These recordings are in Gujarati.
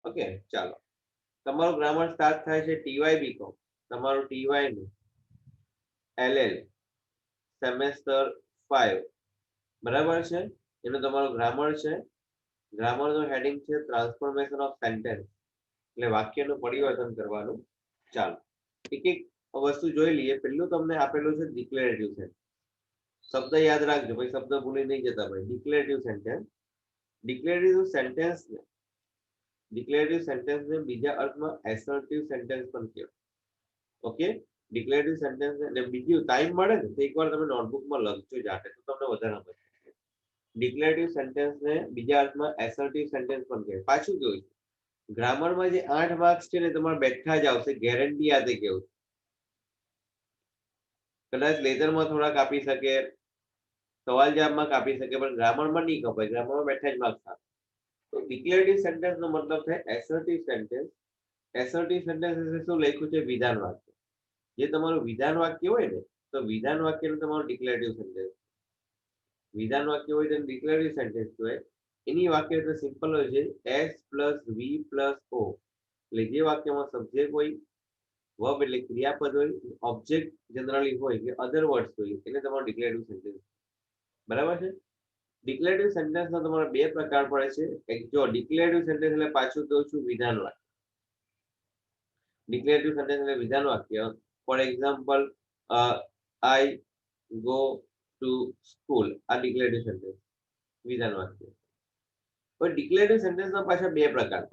ઓકે, ચાલો. તમારું ગ્રામર સ્ટાર્ટ થાય છે ટીવાય બીકોમ. તમારું ટીવાય નું એલએલ સેમેસ્ટર 5, બરાબર છે. એનું તમારું ગ્રામર છે. ગ્રામર નું હેડિંગ છે ટ્રાન્સફોર્મેશન ઓફ સેન્ટેન્સ, એટલે વાક્યનું પરિવર્તન કરવાનું. ચાલો, એક એક વસ્તુ જોઈ લઈએ. પેલું તમને આપેલું છે ડિક્લેરેટિવ સેન્ટેન્સ. શબ્દ યાદ રાખજો ભાઈ, શબ્દ ભૂલી નહીં જતા ભાઈ. ડિક્લેરેટિવ સેન્ટેન્સ. ડિક્લેરેટિવ સેન્ટેન્સ ડિક્લેરેટિવ સેન્ટેન્સને બીજા અર્થમાં એસર્ટિવ સેન્ટેન્સ પણ કહેવાય. ઓકે, ડિક્લેરેટિવ સેન્ટેન્સ ને બીજું ટાઈમ મળે ને તો એકવાર તમે નોટબુકમાં લખજો જાતે, તો તમને વધારે મજા. ડિક્લેરેટિવ સેન્ટેન્સને બીજા અર્થમાં એસર્ટિવ સેન્ટેન્સ પણ કહેવાય. પાછું કેવું છે, ગ્રામરમાં જે 8 માર્ક્સ છે ને તમારે બેઠા જ આવશે, ગેરંટી યાદ કેવું. કદાચ લેઝરમાં થોડા કાપી શકે, સવાલ જવાબમાં કાપી શકે, પણ ગ્રામરમાં નહીં કપાય. ગ્રામરમાં બેઠા જ માર્ક્સ આવે. તો ડિક્લેરેટિવ સેન્ટેન્સ નો મતલબ થાય એસર્ટિવ સેન્ટેન્સ. એસર્ટિવ સેન્ટેન્સ એટલે શું લખ્યું છે? વિધાન વાક્ય. જે તમારું વિધાન વાક્ય હોય ને, તો વિધાન વાક્યનું તમારું ડિક્લેરેટિવ સેન્ટેન્સ. વિધાન વાક્ય હોય તેને ડિક્લેરેટિવ સેન્ટેન્સ કહેવાય. એની વાક્ય એટલે સિમ્પલ હોય છે S plus V plus O. એટલે જે વાક્યમાં સબ્જેક્ટ હોય, વર્બ એટલે ક્રિયાપદ હોય, ઓબ્જેક્ટ જનરલી હોય કે અધર વર્ડ્સ હોય, એને તમારું ડિક્લેરેટિવ સેન્ટેન્સ. બરાબર છે. ડિક્લેરેટિવ સેન્ટેન્સના તમારા બે પ્રકાર પડે છે. એક જો ડિક્લેરેટિવ સેન્ટેન્સ એટલે પાછું કહું છું વિધાન વાક્ય. ડિક્લેરેટિવ સેન્ટેન્સ એટલે વિધાન વાક્ય. For example, I go to school, આ ડિક્લેરેટિવ સેન્ટેન્સ, વિધાન વાક્ય. પણ ડિક્લેરેટિવ સેન્ટેન્સના પાછા બે પ્રકાર.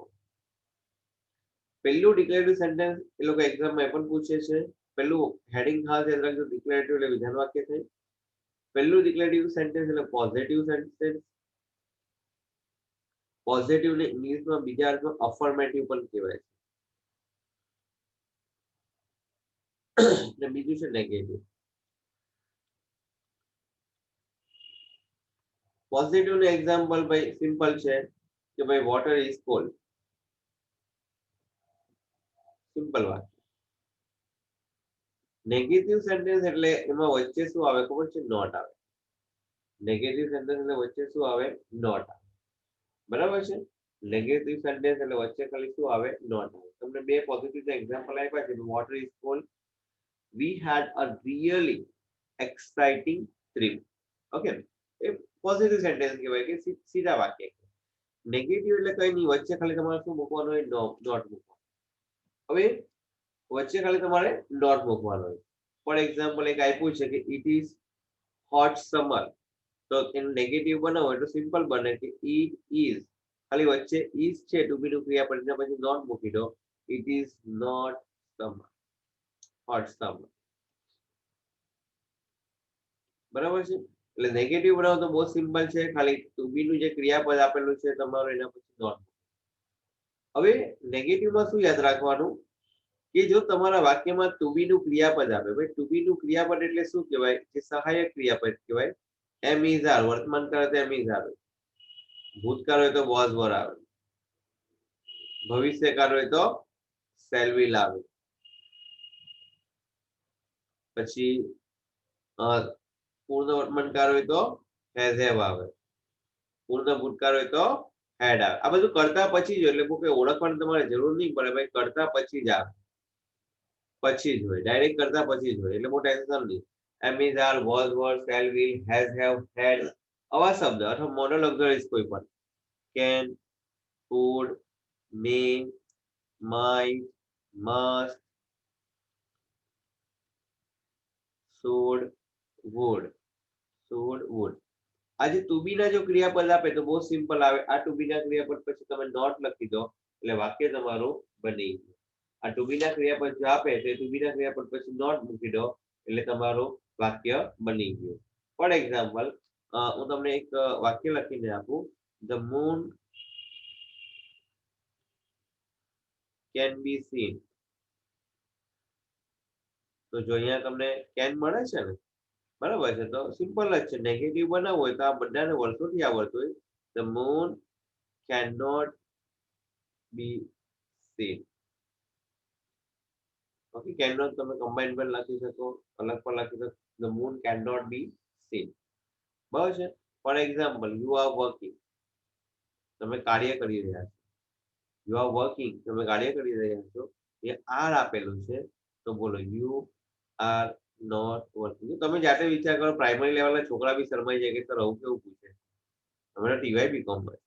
પેલું ડિક્લેરેટિવ સેન્ટેન્સ એ લોકો એક્ઝામમાં એ પણ પૂછે છે. પેલું હેડિંગ ખાસ યાદ રાખજો, ડિક્લેરેટિવ એટલે વિધાન વાક્ય થઈ. પેલું ડિક્લેરેટિવ સેન્ટેન્સ એટલે પોઝિટિવ સેન્ટેન્સ. પોઝિટિવ ને ઇંગ્લિશમાં બીજા અર્થમાં અફર્મેટિવ પણ કહેવાય છે. ને બીજું છે નેગેટિવ. પોઝિટિવ નું એક્ઝામ્પલ ભાઈ સિમ્પલ છે કે ભાઈ વોટર ઇઝ કોલ્ડ. સિમ્પલ વાત. નેગેટિવ સેન્ટેન્સ એટલે એમાં વચ્ચે શું આવે ખબર છે? નોટ આવે. નેગેટિવ સેન્ટેન્સ એટલે વચ્ચે શું આવે? નોટ આવે. બરાબર છે. નેગેટિવ સેન્ટેન્સ એટલે વચ્ચે ખાલી શું આવે? નોટ આવે. તમને બે પોઝિટિવ એક્ઝામ્પલ આપ્યા છે. Water is cold, we had a really exciting trip. Okay, એ પોઝિટિવ સેન્ટેન્સ કહેવાય કે સીધા વાક્ય. નેગેટિવ એટલે કઈ નહીં, વચ્ચે ખાલી તમારે શું મૂકવાનું હોય? નોટ મૂકવાનું. હવે વચ્ચે ખાલી તમારે નોટ મૂકવાનો હોય. ફોર એક્ઝામ્પલ એક આપ્યું છે કે ઇટ ઇઝ હોટ સમર, તો એનું નેગેટિવ બનાવો એટલે સિમ્પલ બને કે ઇટ ઇઝ, ખાલી વચ્ચે ઇઝ છે ટુ બી નું ક્રિયાપદ, એના પછી નોટ મૂકી દો. It is not summer, hot summer. બરાબર છે. એટલે નેગેટિવ બનાવો તો બહુ સિમ્પલ છે, ખાલી ટુ બી નું જે ક્રિયાપદ આપેલું છે તમારું, એના પછી નોટ. હવે નેગેટિવમાં શું યાદ રાખવાનું કે જો તમારા વાક્યમાં ટુ બી નું ક્રિયાપદ આવે, ભાઈ ટુ બી નું ક્રિયાપદ એટલે શું કહેવાય? જે સહાયક ક્રિયાપદ કહેવાય. એમ ઇઝ આર, વર્તમાન કાળ તો એમ ઇઝ આવે, ભૂતકાળ હોય તો વોઝ વર આવે, ભવિષ્યકાળ હોય તો શેલ વિલ આવે, પછી પૂર્ણ વર્તમાન કાળ હોય તો હેઝ હેવ આવે, પૂર્ણ ભૂતકાળ હોય તો હેડ આવે. આ બધું કરતા પછી જ, એટલે કોઈ ઓળખવાની તમારે જરૂર નહીં પડે ભાઈ, કરતા પછી જ આવે, પછી જ હોય, ડાયરેક્ટ કરતા પછી જ હોય, એટલે બહુ ટેન્શન નહીં. Am is are, was were, shall will, has have, had, આવા શબ્દ અથવા મોડલ ઓક્ઝિલરીઝ કોઈ પણ, can, would, may, might, must, should, would. આ જે ટુ બી ના જો ક્રિયાપદ આપે તો બહુ સિમ્પલ આવે. આ ટુ બી ના ક્રિયાપદ પછી તમે નોટ લખી દો એટલે વાક્ય તમારું બની ગયું. આ ટુ બી ના ક્રિયાપદ જો આપે તો ટુ બી ના ક્રિયાપદ પછી નોટ મૂકી દો એટલે તમારું વાક્ય બની ગયું. ફોર એક્ઝામ્પલ, હું તમને એક વાક્ય લખીને આપું. The moon can be scene. તો જો અહીંયા તમને કેન મળે છે ને, બરાબર છે, તો સિમ્પલ જ છે. નેગેટિવ બનાવવું હોય તો આ બધાને વર્ષોથી આવડતું હોય. The moon can not be seen. Okay, can not તમે કમ્બાઈન પણ લખી શકો, અલગ પણ લખી શકો. The moon can not be seen. બરાબર છે. For example, you are working, તમે કાર્ય કરી રહ્યા છો. યુ આર વર્કિંગ, તમે કાર્ય કરી રહ્યા છો, એ આર આપેલું છે, તો બોલો યુ આર નોટ વર્કિંગ. તમે જાતે વિચાર કરો, પ્રાઇમરી લેવલના છોકરા બી શરમાઈ જાય કે સર આવું કેવું પૂછે. તમારા ટીવાય બીકોમ માં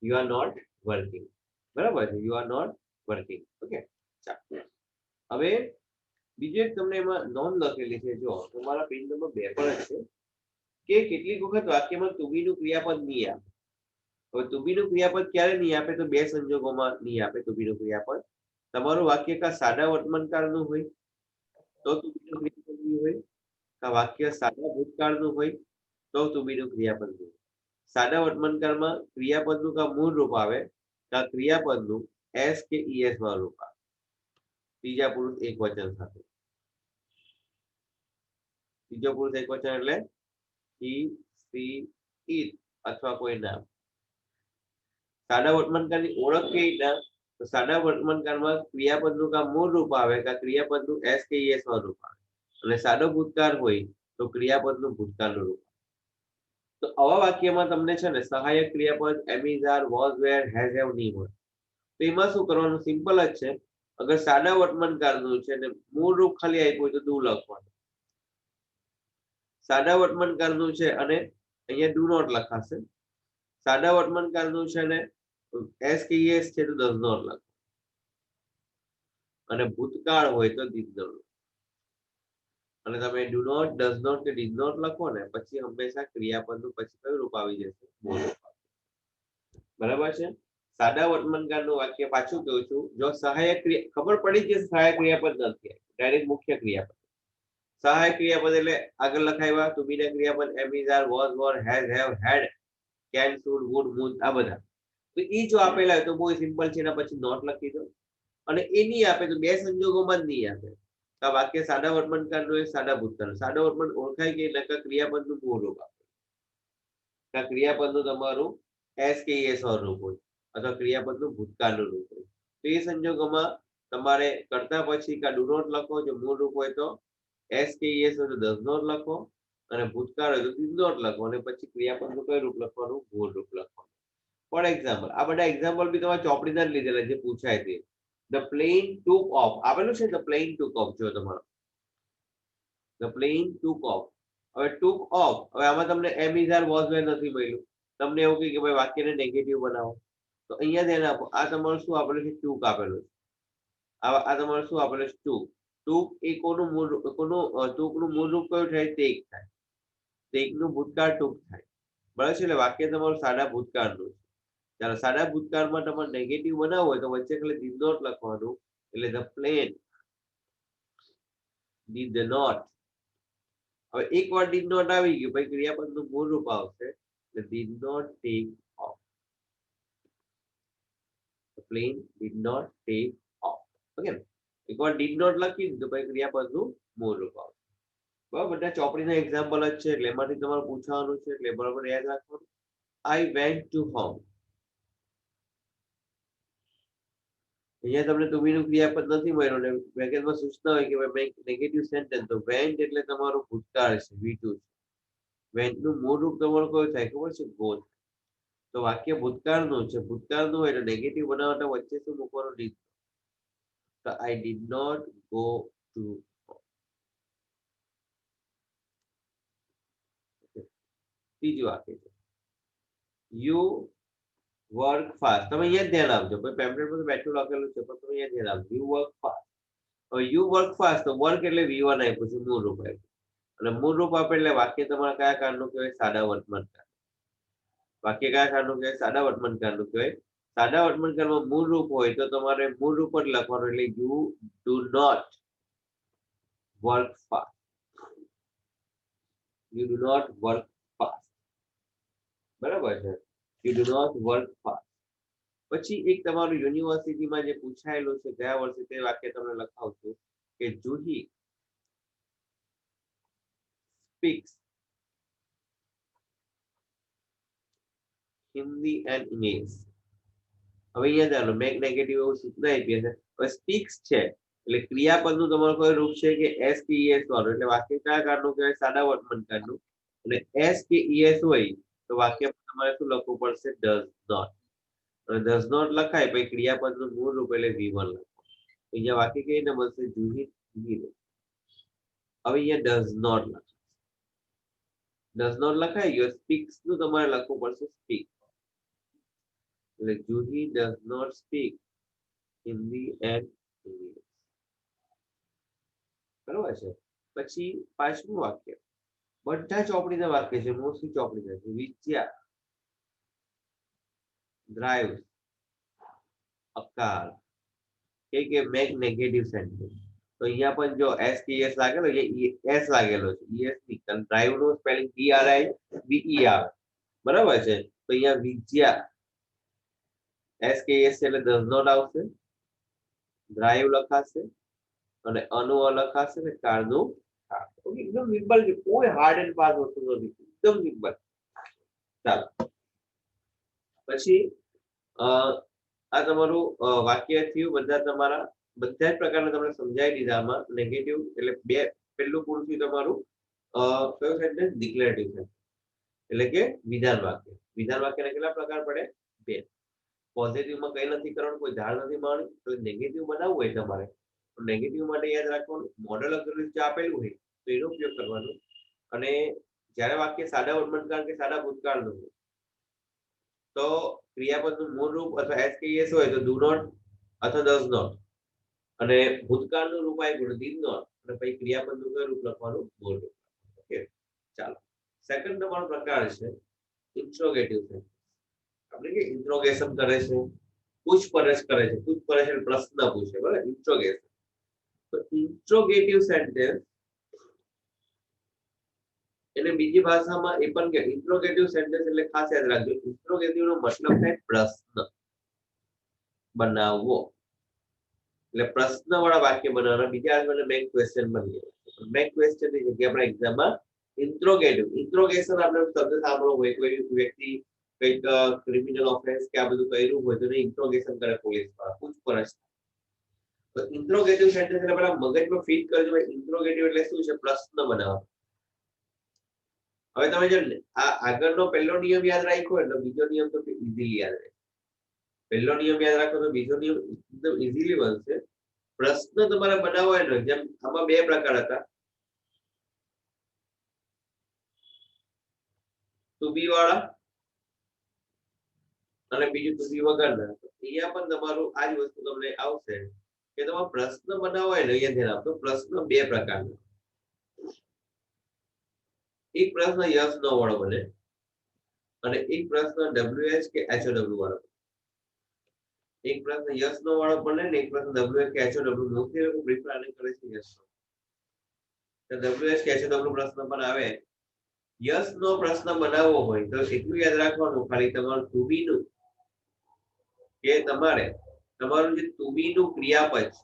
યુ આર નોટ વર્કિંગ, બરાબર છે, you are not working. Okay, ચાલો હવે બીજું એક તમને એમાં નોંધ લખેલી છે, જો તમારા પેજ નંબર 2 પર જ છે કે કેટલીક વખત વાક્યમાં ટુ બી નું ક્રિયાપદ નહીં આપે. હવે ટુ બી નું ક્રિયાપદ ક્યારે નહીં આપે? તો બે સંજોગોમાં નહીં આપે ટુ બી નું ક્રિયાપદ. તમારું વાક્ય કા સાદા વર્તમાનકાળનું હોય તો ટુ બી નું ક્રિયાપદ નહીં હોય, કા વાક્ય સાદા ભૂતકાળનું હોય તો ટુ બી નું ક્રિયાપદ નહીં. સાદા વર્તમાનકાળમાં ક્રિયાપદનું કા મૂળ રૂપ આવે, કા ક્રિયાપદનું એસ કે ઈએસ માં રૂપ આવે, ત્રીજા પુરુષ એક વચન સાથે. ત્રીજો પુરુષ એક વચન એટલે he, she, it અથવા કોઈ નામ. સાદા વર્તમાનકાળની ઓળખ કેવી રીતના? તો સાદા વર્તમાનકાળમાં ક્રિયાપદનું કા મૂળ રૂપ આવે, કા ક્રિયાપદનું એસ કે ઈએસ માં રૂપ આવે. અને સાદો ભૂતકાળ હોય તો ક્રિયાપદનું ભૂતકાળનું રૂપ. તો આવા વાક્યમાં તમને છે ને સહાયક ક્રિયાપદ am is are, was, were, has, have નહીં હોય. તો એમાં શું કરવાનું? સિમ્પલ જ છે. અગર સાદા વર્તમાનકાળનું છે ને મૂળ રૂપ ખાલી આપ્યું હોય તો ડુ લખવાનું. સાદા વર્તમાનકાળનું છે અને અહીંયા ડુ નોટ લખાશે. સાદા વર્તમાનકાળનું છે ને એસ કે ઈએસ છે તો ડઝ નોટ લખો. અને ભૂતકાળ હોય તો ડીડ નોટ. અને તમે ડુ નોટ, ડઝ નોટ કે ડીડ નોટ લખો ને પછી હંમેશા ક્રિયાપદનું પછી કયું રૂપ આવી જશે? મૂળ રૂપ. બરાબર છે. સાદા વર્તમાનકાળનું વાક્ય પાછું કહું છું, જો સહાયક ક્રિયા ખબર પડી કે સહાયક ક્રિયાપદ નથી, ડાયરેક્ટ મુખ્ય ક્રિયાપદ. સહાયક ક્રિયાપદ એટલે આગળ લખાવ્યા ટુ બી ના ક્રિયાપદ am is are, was, were, has, have, had, can, should, would, would, આ બધા. તો એ જો આપેલા હોય તો બહુ સિમ્પલ છે, એના પછી નોટ લખી દો. અને એ નહીં આપે તો બે સંજોગોમાં જ નહીં આપે. તો વાક્ય સાદા વર્તમાનકાળનું હોય, સાદા ભૂતકાળ. સાદા વર્તમાન ઓળખાય કે એટલે ક્રિયાપદનું મૂળ રૂપ આપે, ક્રિયાપદનું તમારું એસ કે એસ રૂપ હોય, અથવા ક્રિયાપદનું ભૂતકાળનું રૂપ હોય. તો એ સંજોગોમાં તમારે કરતા પછી કા ડુ નોટ લખો, જો મૂળ રૂપ હોય તો એસ કે ઈએસ હોય તો ડઝ નોટ લખો, અને ભૂતકાળ હોય તો ડીડ નોટ લખો, અને પછી ક્રિયાપદનું કયું રૂપ લખવાનું? મૂળ રૂપ લખવાનું. ફોર એક્ઝામ્પલ, આ બધા એક્ઝામ્પલ બી તમારે ચોપડીના જ લીધેલા જે પૂછાય તે. ધ પ્લેન ટુક ઓફ આપેલું છે, ધ પ્લેન ટુક ઓફ જો તમારો ધ પ્લેન ટુક ઓફ. હવે ટુક ઓફ, હવે આમાં તમને એમ ઇઝ આર, વોઝ, વેર નથી મળ્યું. તમને એવું કહે કે ભાઈ વાક્યને નેગેટિવ બનાવો, તો અહીંયા ધ્યાન આપો. આ તમારું શું આપેલું છે? ટુક આપેલું છે. આ તમારું શું આપેલું છે? ટુક. ટુક એ કોનું મૂળ, કોનું ટુકનું મૂળ રૂપ કયું થાય? ટેક થાય. ટેકનું ભૂતકાળ ટુક થાય. બરાબર છે. એટલે વાક્ય તમારું સાદા ભૂતકાળનું છે. ચાલો, સાદા ભૂતકાળમાં તમારે નેગેટિવ બનાવવું હોય તો વચ્ચે ખાલી ડીડ નોટ લખવાનું. એટલે ધ પ્લેન ડીડ નોટ. હવે એકવાર ડીડ નોટ આવી ગયું પછી ક્રિયાપદનું મૂળ રૂપ આવશે, એટલે did not take off. The plane did not take off. Okay, એકવાર ડીડ નોટ લખી દીધું પછી ક્રિયાપદનું મૂળ રૂપ આવશે. બરાબર, બધા ચોપડીના એક્ઝામ્પલ જ છે એટલે એમાંથી તમારે પૂછવાનું છે એટલે બરાબર યાદ રાખવાનું. I went to home. અહીંયા તમને ટુ બી નું ક્રિયાપદ નથી મળ્યું ને બ્રેકેટમાં સૂચના હોય કે ભાઈ નેગેટિવ સેન્ટેન્સ, તો વેન્ટ એટલે તમારું ભૂતકાળ છે, V2 છે. વેન્ટ નું મૂળ રૂપ તમારું કયું થાય ખબર છે? ગો. તો વાક્ય ભૂતકાળનું છે, ભૂતકાળનું હોય એટલે નેગેટિવ બનાવવા વચ્ચે શું મૂકવાનું? ડીડ. તો I did not go to home. ત્રીજું વાક્ય છે યુ વર્ક ફાસ્ટ. તમે અહીંયા ધ્યાન આપજો, કોઈ પેમ્પલેટ પર બેઠું લખેલું છે પણ તમે અહીંયા ધ્યાન આપજો. You work fast. હવે યુ વર્ક ફાસ્ટ, તો વર્ક એટલે V1 આપ્યું છે, મૂળ રૂપ આપ્યું. અને મૂળ રૂપ આપે એટલે વાક્ય તમારા કયા કાળનું કહેવાય? સાદા વર્તમાનકાળ. વાક્ય કયા કાળનું કહેવાય? સાદા વર્તમાનકાળનું કહેવાય. સાદા વર્તમાનકાળમાં મૂળ રૂપ હોય તો તમારે મૂળ રૂપ જ લખવાનું, એટલે you do not work fast. You do not work fast. બરાબર છે, you do not work fast. પછી એક તમારું યુનિવર્સિટીમાં જે પૂછાયેલું છે ગયા વર્ષે તે વાક્ય તમને લખાવશું કે Juhi speaks Hindi and English. હવે અહીંયા ચાલો મેક નેગેટિવ એવું સૂચના આપી હશે. હવે સ્પીક્સ છે એટલે ક્રિયાપદનું તમારું કોઈ રૂપ છે કે એસ કે ઈએસ વાળું, એટલે વાક્ય કયા કાળનું કહેવાય? સાદા વર્તમાનકાળનું. અને એસ કે ઈએસ હોય તો વાક્ય તમારે શું લખવું પડશે? Does not. અને ડઝ નોટ લખાય પછી ક્રિયાપદનું મૂળ રૂપ એટલે V1 લખો. અહીંયા વાક્ય કઈ રીતે બનશે? જુહી zero. હવે અહીંયા ડઝ નોટ લખાય. ડઝ નોટ લખાય ગયો. સ્પીક્સ નું તમારે લખવું પડશે સ્પીક. એટલે Juhi does not speak Hindi and English. બરોબર છે. પછી પાંચમું વાક્ય બધા ચોપડીના વાક્ય છે, મોસ્ટલી ચોપડીના છે. વિદ્યા ડ્રાઈવ્સ અ કાર. કે મેક નેગેટિવ સેન્ટેન્સ. તો અહીંયા પણ જો એસ કે એસ લાગેલો છે, એસ લાગેલો છે. એસ ની ડ્રાઈવ નું સ્પેલિંગ DRI VE આવે. બરાબર છે. તો અહીંયા વિદ્યા એસ કે એસ એટલે ડઝ નોટ આવશે. ડ્રાઈવ લખાશે અને અનુ લખાશે ને કારનું એકદમ સિમ્પલ છે. કોઈ હાર્ડ એન્ડ ફાસ્ટ વસ્તુ નથી. એકદમ સિમ્પલ. ચાલો પછી આ તમારું વાક્ય થયું. બધા તમારા બધા જ પ્રકારના તમને સમજાવી દીધા. આમાં નેગેટિવ એટલે બે પહેલું પૂરું થયું તમારું કયું સેન્ટેન્સ? ડિક્લેરેટિવ સેન્ટેન્સ એટલે કે વિધાન વાક્ય. વિધાન વાક્યના કેટલા પ્રકાર પડે? બે. પોઝિટિવમાં કઈ નથી કરવાનું, કોઈ ધાર નથી મારવાની. તો નેગેટિવ બનાવવું હોય તમારે તો નેગેટિવ માટે યાદ રાખવાનું મોડલ અગર જે આપેલું હોય તો એનો ઉપયોગ કરવાનો. અને જ્યારે વાક્ય સાદા વર્તમાનકાળ કે સાદા ભૂતકાળનું હોય તો ક્રિયાપદનું મૂળ રૂપ અથવા એસ હોય તો ડુ નોટ અથવા ડઝ નોટ. અને ભૂતકાળનું રૂપ આપ્યું ડીડ નોટ અને પછી ક્રિયાપદનું કયું રૂપ લખવાનું? મૂળ રૂપ. ઓકે ચાલો. સેકન્ડ તમારો પ્રકાર છે ઇન્ટ્રોગેટિવ સેન્ટેન્સ. આપણે કે ઇન્ટ્રોગેશન કરે છે, પૂછપરછ કરે છે. પૂછપરછ એટલે પ્રશ્ન પૂછે. બરાબર? ઇન્ટ્રોગેશન. તો ઇન્ટ્રોગેટિવ સેન્ટેન્સ એટલે બીજી ભાષામાં એ પણ કે ઇન્ટ્રોગેટિવ સેન્ટેન્સ એટલે ખાસ યાદ રાખજો. ઇન્ટ્રોગેટિવ નો મતલબ થાય પ્રશ્ન બનાવવો. એટલે પ્રશ્ન વાળા વાક્ય બનાવવાના. બીજા મને મેઇન ક્વેશ્ચન બની જાય. મેઇન ક્વેશ્ચન ની જગ્યાએ આપણા એક્ઝામમાં ઇન્ટ્રોગેટિવ ઇન્ટ્રોગેશન આપણે શબ્દ સાંભળવો હોય, કોઈ વ્યક્તિ કંઈક ક્રિમિનલ ઓફેન્સ કે આ બધું કર્યું હોય તો ઇન્ટ્રોગેશન કરે પોલીસ વાળા, પૂછપરછ. તો ઇન્ટ્રોગેટિવ સેન્ટેન્સ એટલે પેલા મગજમાં ફિટ કરજો. ઇન્ટ્રોગેટિવ એટલે શું છે? પ્રશ્ન બનાવવાનો. હવે તમે જો આ આગળનો પહેલો નિયમ યાદ રાખ્યો એટલે બીજો નિયમ તો ઇઝીલી યાદ રહે. પહેલો નિયમ યાદ રાખો તો બીજો નિયમ એકદમ ઇઝીલી બનશે. પ્રશ્ન તમારે બનાવવો હોય ને, જેમ આમાં બે પ્રકાર હતા, ટુ બી વાળા અને બીજું ટુ બી વગરના. અહીંયા પણ તમારું આ જ વસ્તુ તમને આવશે કે તમારે પ્રશ્ન બનાવવો હોય ને, અહીંયા ધ્યાન આપો. પ્રશ્ન બે પ્રકારના. એક પ્રશ્ન યસ નો વાળો બને અને એક પ્રશ્ન WH કે HOW વાળો. એક પ્રશ્ન યસ નો વાળો બને ને એક પ્રશ્ન WH કે HOW. મોસ્ટલી લોકો પ્રિફર આને કરે છે યસ નો. તો WH કે HOW પ્રશ્ન પણ આવે. યસ નો પ્રશ્ન બનાવવો હોય તો એટલું યાદ રાખવાનું ખાલી તમારું ટુ બી નું કે તમારે તમારું જે ટુ બી નું ક્રિયાપદ છે,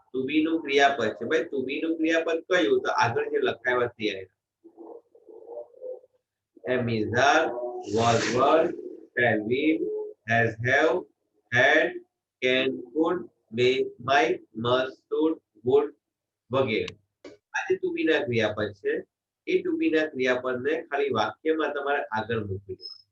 ટુ બી નું ક્રિયાપદ છે. ભાઈ ટુ બી નું ક્રિયાપદ કયું? તો આગળ જે લખાવ્યા છે am is are, was were, shall will, has have, had, can, could, may, might, must, should, would વગેરે. આ જે ટુ બી ના ક્રિયાપદ છે એ ટુ બી ના ક્રિયાપદને ખાલી વાક્યમાં તમારે આગળ મૂકી દેવાના.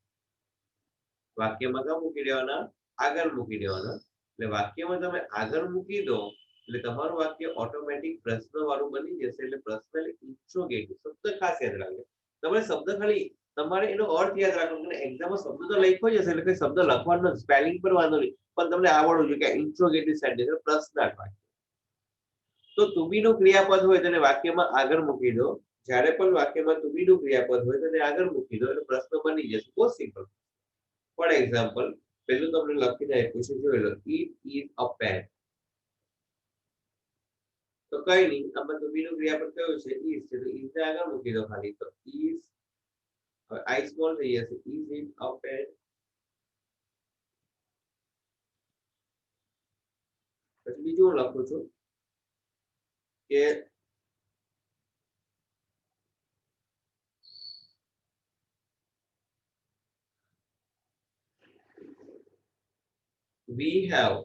વાક્યમાં ક્યાં મૂકી દેવાના? આગળ મૂકી દેવાના. એટલે વાક્યમાં તમે આગળ મૂકી દો એટલે તમારું વાક્ય ઓટોમેટિક પ્રશ્ન વાળું બની જશે. એટલે પ્રશ્ન એટલે ઇન્ટ્રોગેટિવ શબ્દ ખાસ યાદ રાખજો. તમે શબ્દ ખાલી તમારે એનો અર્થ યાદ રાખો. એક્ઝામમાં શબ્દ તો લખ્યો જ હશે એટલે કઈ શબ્દ લખવાનો સ્પેલિંગ પર વાંધો નહીં, પણ તમને આવડવું જોઈએ કે ઇન્ટ્રોગેટિવ સેન્ટેન્સ પ્રશ્નાર્થ વાક્ય. તો ટુ બી નું ક્રિયાપદ હોય તેને વાક્યમાં આગળ મૂકી દો. જ્યારે પણ વાક્યમાં ટુ બી નું ક્રિયાપદ હોય તેને આગળ મૂકી દો એટલે પ્રશ્ન બની જશે. બહુ સિમ્પલ. ફોર એક્ઝામ્પલ પેલું તમને લખીને આપ્યું છે, જોઈ લો. It is a pen. તો કઈ નહીં, આમાં ટુ બી નું ક્રિયાપદ કયું છે? ઇઝ છે. તો ઇઝ ને આગળ મૂકી દો ખાલી. તો ઇઝ આઈ સ્મોલ થઈ જશે. Is it a pen. પછી બીજું હું લખું છું કે we have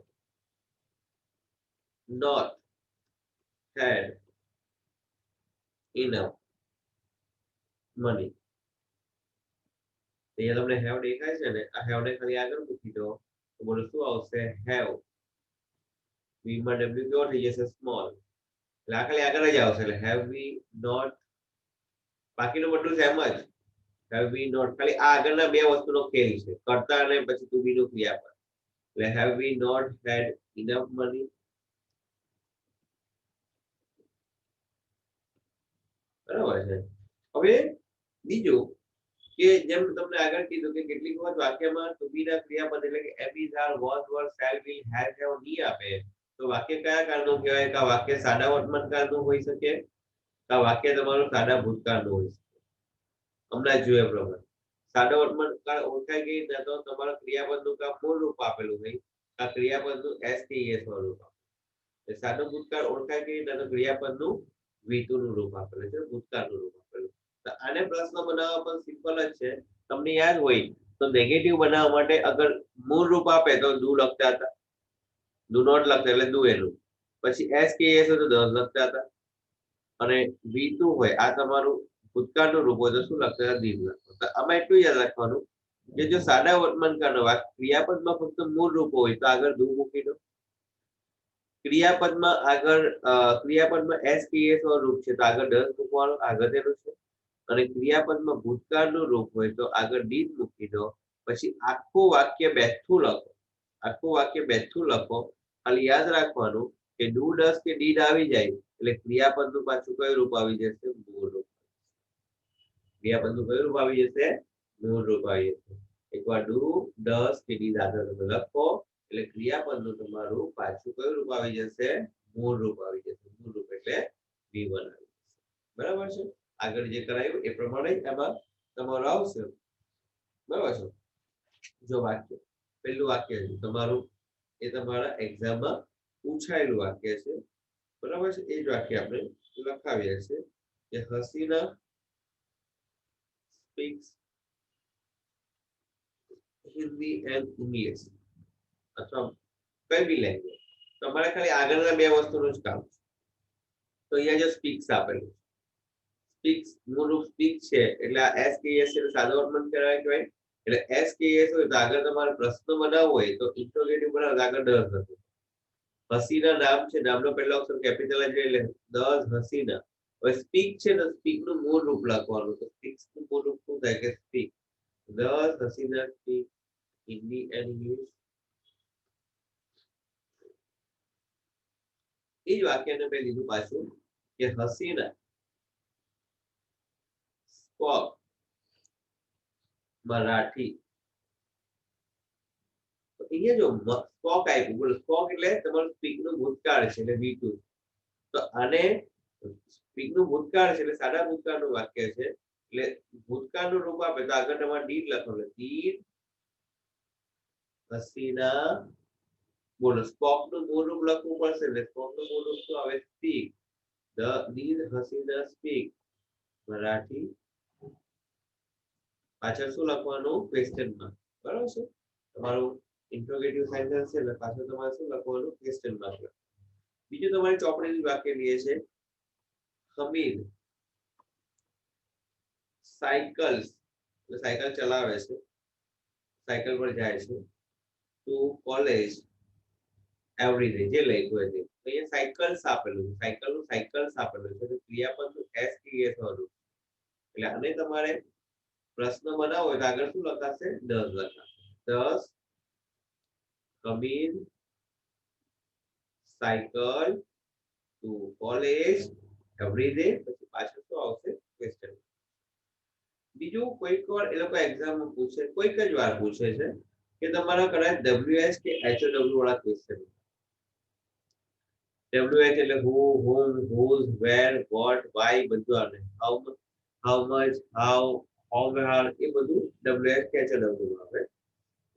not had enough money. અહીંયા તમને હેવ દેખાય છે ને, આ હેવ ને ખાલી આગળ મૂકી દો તો બોલો શું આવશે હેવ વી માં ડબલ્યુ કેવો થઈ જશે સ્મોલ એટલે આ ખાલી આગળ જ આવશે એટલે હેવ વી નોટ બાકીનું બધું સેમ જ હેવ વી નોટ ખાલી આ આગળના બે વસ્તુનો ખેલ છે કરતા અને પછી ટુ બી નું ક્રિયાપદ એટલે have we not had enough money બરાબર છે હવે બીજું કે જેમ તમને આગળ કીધું કે કેટલીક વખત વાક્યમાં ટુ બી ના ક્રિયાપદ એટલે કે am is are was were shall will have have નહીં આપે તો વાક્ય કયા કાળનું કહેવાય કે આ વાક્ય સાદા વર્તમાન કાળનું હોઈ શકે કે આ વાક્ય તમારું સાદા ભૂતકાળનું હોઈ શકે હમણાં જોયા પ્રમાણે સાદા વર્તમાન કાળ ઓળખાય કે ના તો તમારા ક્રિયાપદનું કામ મૂળ રૂપ આપેલું હોય આ ક્રિયાપદનું એસ કે એસ વાળું રૂપ આપેલું સાદો ભૂતકાળ ઓળખાય કે ના તો ક્રિયાપદનું વીતુ નું રૂપ આપેલું છે ભૂતકાળનું રૂપ આપેલું તો આને પ્રશ્ન બનાવવા પણ સિમ્પલ જ છે તમને યાદ હોય તો નેગેટિવ બનાવવા માટે અગર મૂળ રૂપ આપે તો ડુ લખતા હતા ડુ નોટ લખતા એટલે ડુ એનું પછી એસ કે એસ હોય તો દસ લખતા હતા અને વીતુ હોય આ તમારું ભૂતકાળનું રૂપ હોય તો શું લખતા હતા દીર્ઘ લખતા આમાં એટલું યાદ રાખવાનું કે જો સાદા વર્તમાન કાળનો ક્રિયાપદમાં ફક્ત મૂળ રૂપ હોય તો આગળ ડુ મૂકી દો ક્રિયાપદમાં આગળ ક્રિયાપદમાં એસ કે એસ વાળું રૂપ છે તો આગળ દસ મૂકવાનું આગળ તેનું છે અને ક્રિયાપદમાં ભૂતકાળનું રૂપ હોય તો આગળ ડીડ મૂકી દો પછી આખું વાક્ય બેઠું લખો આખું વાક્ય બેઠું લખો ખાલી યાદ રાખવાનું કે ડુ ડસ કે ડીડ આવી જાય એટલે ક્રિયાપદનું પાછું કયું રૂપ આવી જશે મૂળ રૂપ ક્રિયાપદનું કયું રૂપ આવી જશે મૂળ રૂપ આવી જશે એકવાર ડુ ડસ કે ડીડ આગળ તમે લખો એટલે ક્રિયાપદનું તમારું પાછું કયું રૂપ આવી જશે મૂળ રૂપ આવી જશે મૂળ રૂપ એટલે V1 આવી જશે બરાબર છે આગળ જે કરાયું એ પ્રમાણે એમાં તમારું આવશે બરાબર છે જો વાક્ય પહેલું વાક્ય છે તમારું એ તમારા એક્ઝામમાં પૂછાયેલું વાક્ય છે બરાબર છે એ જ વાક્ય આપણે લખાવીએ છીએ કે Hasina speaks Hindi and English અથવા કઈ બી લેંગ્વેજ તમારે ખાલી આગળના બે વસ્તુનું જ કામ છે તો અહીંયા જો સ્પીક્સ આપેલું સ્પીક્સ મૂળરૂપ સ્પીક છે એટલે આ એસ કે એસ એટલે સાદો વર્તમાન કહેવાય એટલે એસ કે એસ હોય તો આગળ તમારે પ્રશ્ન બનાવવો હોય તો ઇન્ટ્રોગેટિવ બનાવો આગળ દસ હતું હસીના નામ છે નામનો પહેલો અક્ષર કેપિટલ જ એટલે 10 હસીના હવે સ્પીક છે ને સ્પીક નું મૂળ રૂપ લખવાનું તો સ્પીક્સ નું મૂળ રૂપ શું થાય કે speak 10 Hasina speak Hindi and English એ જ વાક્યને મેં લીધું પાછું કે હસીના સ્પોક મરાઠી અહીંયા જો સ્પોક આપ્યું બોલો સ્પોક એટલે તમારું સ્પીક નું ભૂતકાળ છે એટલે V2 તો આને સ્પીક નું ભૂતકાળ છે એટલે સાદા ભૂતકાળનું વાક્ય છે એટલે ભૂતકાળનું રૂપ આપે તો આગળ તમારે ડીડ લખવાનું ડીડ હસીના બોલો સ્પોક નું મૂળ રૂપ લખવું પડશે એટલે સ્પોક નું મૂળ રૂપ શું આવે speak did Hasina speak Marathi પાછળ શું લખવાનું ક્વેશ્ચન માર્ક બરાબર છે તમારું ઇન્ટ્રોગેટિવ સેન્ટેન્સ છે એટલે પાછળ તમારે શું લખવાનું ક્વેશ્ચન માર્ક બીજું તમારે ચોપડીનું વાક્ય લઈએ છે હમીદ સાયકલ્સ એટલે સાયકલ ચલાવે છે સાયકલ પર જાય છે ટુ કોલેજ એવરી ડે જે લખ્યું હોય તે અહીંયા સાયકલ્સ આપેલું છે સાયકલનું સાયકલ્સ આપેલું છે ક્રિયાપદનું એસ કે એસ વાળું એટલે આને તમારે પ્રશ્ન બનાવો હોય તો આગળ શું લખાશે 10 લખાશે 10 coming cycle to college every day પછી પાછળ શું આવશે ક્વેશ્ચન બીજું કોઈક વાર એ લોકો એક્ઝામમાં પૂછે કોઈક જ વાર પૂછે છે કે તમારા કદાચ WH કે HW વાળા ક્વેશ્ચન WH એટલે who whom whose where what why બધું આવે how much how far એ બધું WH કે HW માં આવે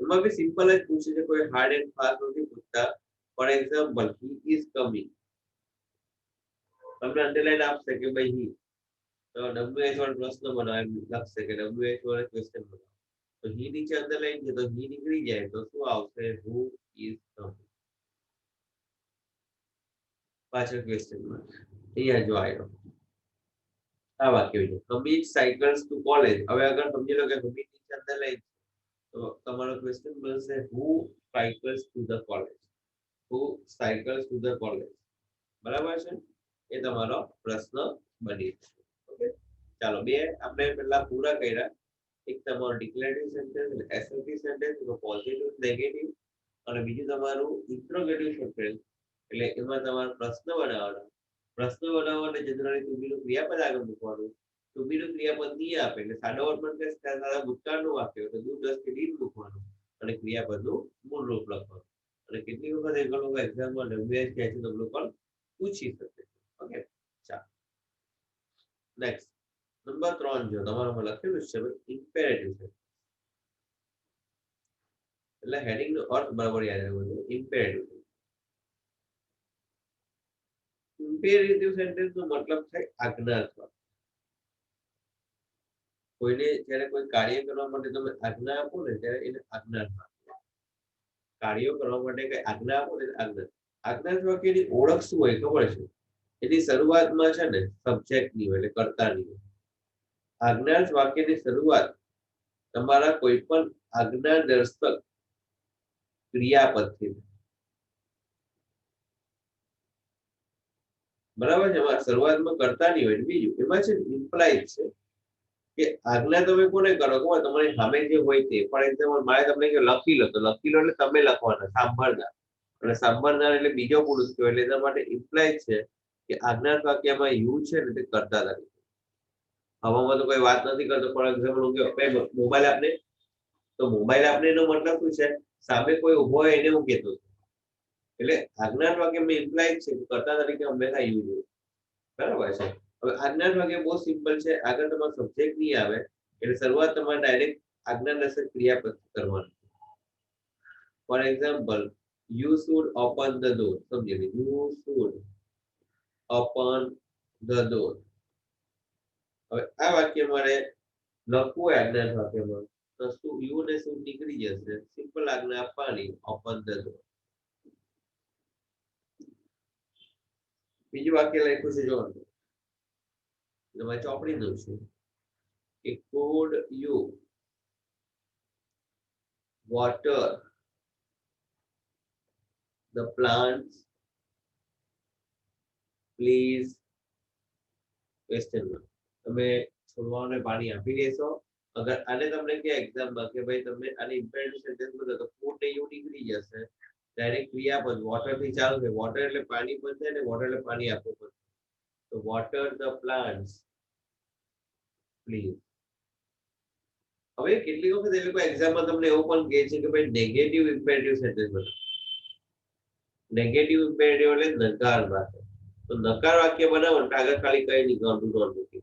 એમાં બી સિમ્પલ જ પૂછે છે કોઈ હાર્ડ એન્ડ ફાસ્ટ નથી પૂછતા for example he is coming તમને અંડરલાઈન આપશે કે ભાઈ he તો WH વાળો પ્રશ્ન બનાવે લખશે કે WH વાળો ક્વેશ્ચન બનાવો તો he નીચે અંડરલાઈન છે તો he નીકળી જાય તો શું આવશે who is coming પાછળ ક્વેશ્ચન માર્ક અહીંયા જો આવ્યો આ વાક્ય છે કમિટ સાયકલ્સ ટુ કોલેજ હવે અગર સમજી લો કે કમિટ નીચે અંડરલાઈન તો તમારો ક્વેશ્ચન બનશે who cycles to the college, who cycles to the college, બરાબર છે, એ તમારો પ્રશ્ન બની જશે. ઓકે, ચાલો બે આપણે પહેલા પૂરા કર્યા. એક તમારું ડિક્લેરેટિવ સેન્ટેન્સ એટલે એસર્ટિવ સેન્ટેન્સ એટલે પોઝિટિવ નેગેટિવ, અને બીજું તમારું ઇન્ટ્રોગેટિવ સેન્ટેન્સ એટલે એમાં તમારે પ્રશ્ન બનાવવાનો. પ્રશ્ન બનાવવા માટે જનરલી ટુ બી નું ક્રિયાપદ આગળ મૂકવાનું. ટુ બી નું ક્રિયાપદ નહીં આપે એટલે સાદા વર્તમાન કે સાદા ભૂતકાળનું વાક્ય હોય તો દૂર દસ કે દીન મૂકવાનું અને ક્રિયાપદનું મૂળ રૂપ લખવાનું. અને કેટલી વખત એ લોકો એક્ઝામમાં ડબ્લ્યુએચ કે છે તો પણ પૂછી શકે. ઓકે, ચાલો નેક્સ્ટ નંબર 3 જો તમારામાં લખેલું છે ઇમ્પેરેટિવ છે એટલે હેડિંગ નો અર્થ બરાબર યાદ રાખવો જોઈએ. ઇમ્પેરેટિવ ઇમ્પેરેટિવ સેન્ટેન્સ નો મતલબ થાય આજ્ઞાત્મક. કોઈને જ્યારે કોઈ કાર્ય કરવા માટે તમે આજ્ઞા આપો ને ત્યારે એને આજ્ઞાત્મક. કાર્યો કરવા માટે કઈ આજ્ઞા આપો ને આજ્ઞા. આજ્ઞાત્મક એની ઓળખ શું હોય ખબર છે? એની શરૂઆતમાં છે ને સબ્જેક્ટની હોય એટલે કર્તાની હોય. આજ્ઞાર્થ વાક્યની શરૂઆત તમારા કોઈ પણ આજ્ઞા દર્શક ક્રિયાપદથી, બરાબર છે. એમાં શરૂઆતમાં કર્તાની હોય. બીજું એમાં છે ઇમ્પ્લાઇડ છે કે આજ્ઞા તમે કોને કરો ખબર? તમારી સામે જે હોય તે. ફોર એક્ઝામ્પલ મારે તમને કે લખી લો, તો લખી લો એટલે તમે લખવાના, સાંભળનાર. અને સાંભળનાર એટલે બીજો પુરુષ કહેવાય એટલે એના માટે ઇમ્પ્લાઇડ છે કે આજ્ઞાર્થ વાક્યમાં યુ છે ને તે કર્તા તરીકે. હવામાં તો કોઈ વાત નથી કરતો. ફોર એક્ઝામ્પલ હું કહ્યું મોબાઈલ આપને, તો મોબાઈલ આપને એનો મતલબ શું છે? સામે કોઈ ઉભો હોય એને હું કહેતો છું. એટલે આજ્ઞાર્થ વાક્યમાં ઇમ્પ્લાઇડ છે કે કર્તા તરીકે હંમેશા યુ જોઈએ. બરાબર છે. હવે આજ્ઞાર્થ વાક્ય બહુ સિમ્પલ છે. આગળ તમારો સબ્જેક્ટ નહીં આવે એટલે શરૂઆત તમારે ડાયરેક્ટ આજ્ઞાદર્શક ક્રિયાપદ કરવાનું. For example you should open the door. સમજી લો, you should open the door. હવે આ વાક્ય મારે લખવું હોય આજ્ઞાર્થ વાક્યમાં તો શું યુ ને શું નીકળી જશે? સિમ્પલ આજ્ઞા આપવાની, ઓપન ધ ડોર. બીજું વાક્ય લખ્યું છે જોવાનું, તમારે ચોપડી નું છે કે could you water the plants please? Question માં તમે છોડવાઓને પાણી આપી દેશો? અગર આને તમને કે એક્ઝામમાં કે ભાઈ તમે આને ઇમ્પેરેટિવ સેન્ટેન્સ બોલો તો ફૂડ ને યુ નીકળી જશે. ડાયરેક્ટ ક્રિયાપદ વોટર થી ચાલુ થાય. વોટર એટલે પાણી પણ થાય ને વોટર એટલે પાણી આપવું પડે. તો વોટર ધ પ્લાન્ટ્સ પ્લીઝ. હવે કેટલી વખત એ લોકો એક્ઝામમાં તમને એવું પણ કહે છે કે ભાઈ નેગેટિવ ઇમ્પેરેટિવ સેન્ટેન્સ બનાવો. નેગેટિવ ઇમ્પેરેટિવ એટલે નકાર વાક્ય. તો નકાર વાક્ય બનાવો એટલે આગળ ખાલી કઈ નહીં કરવાનું, ડુ નોટ મૂકી.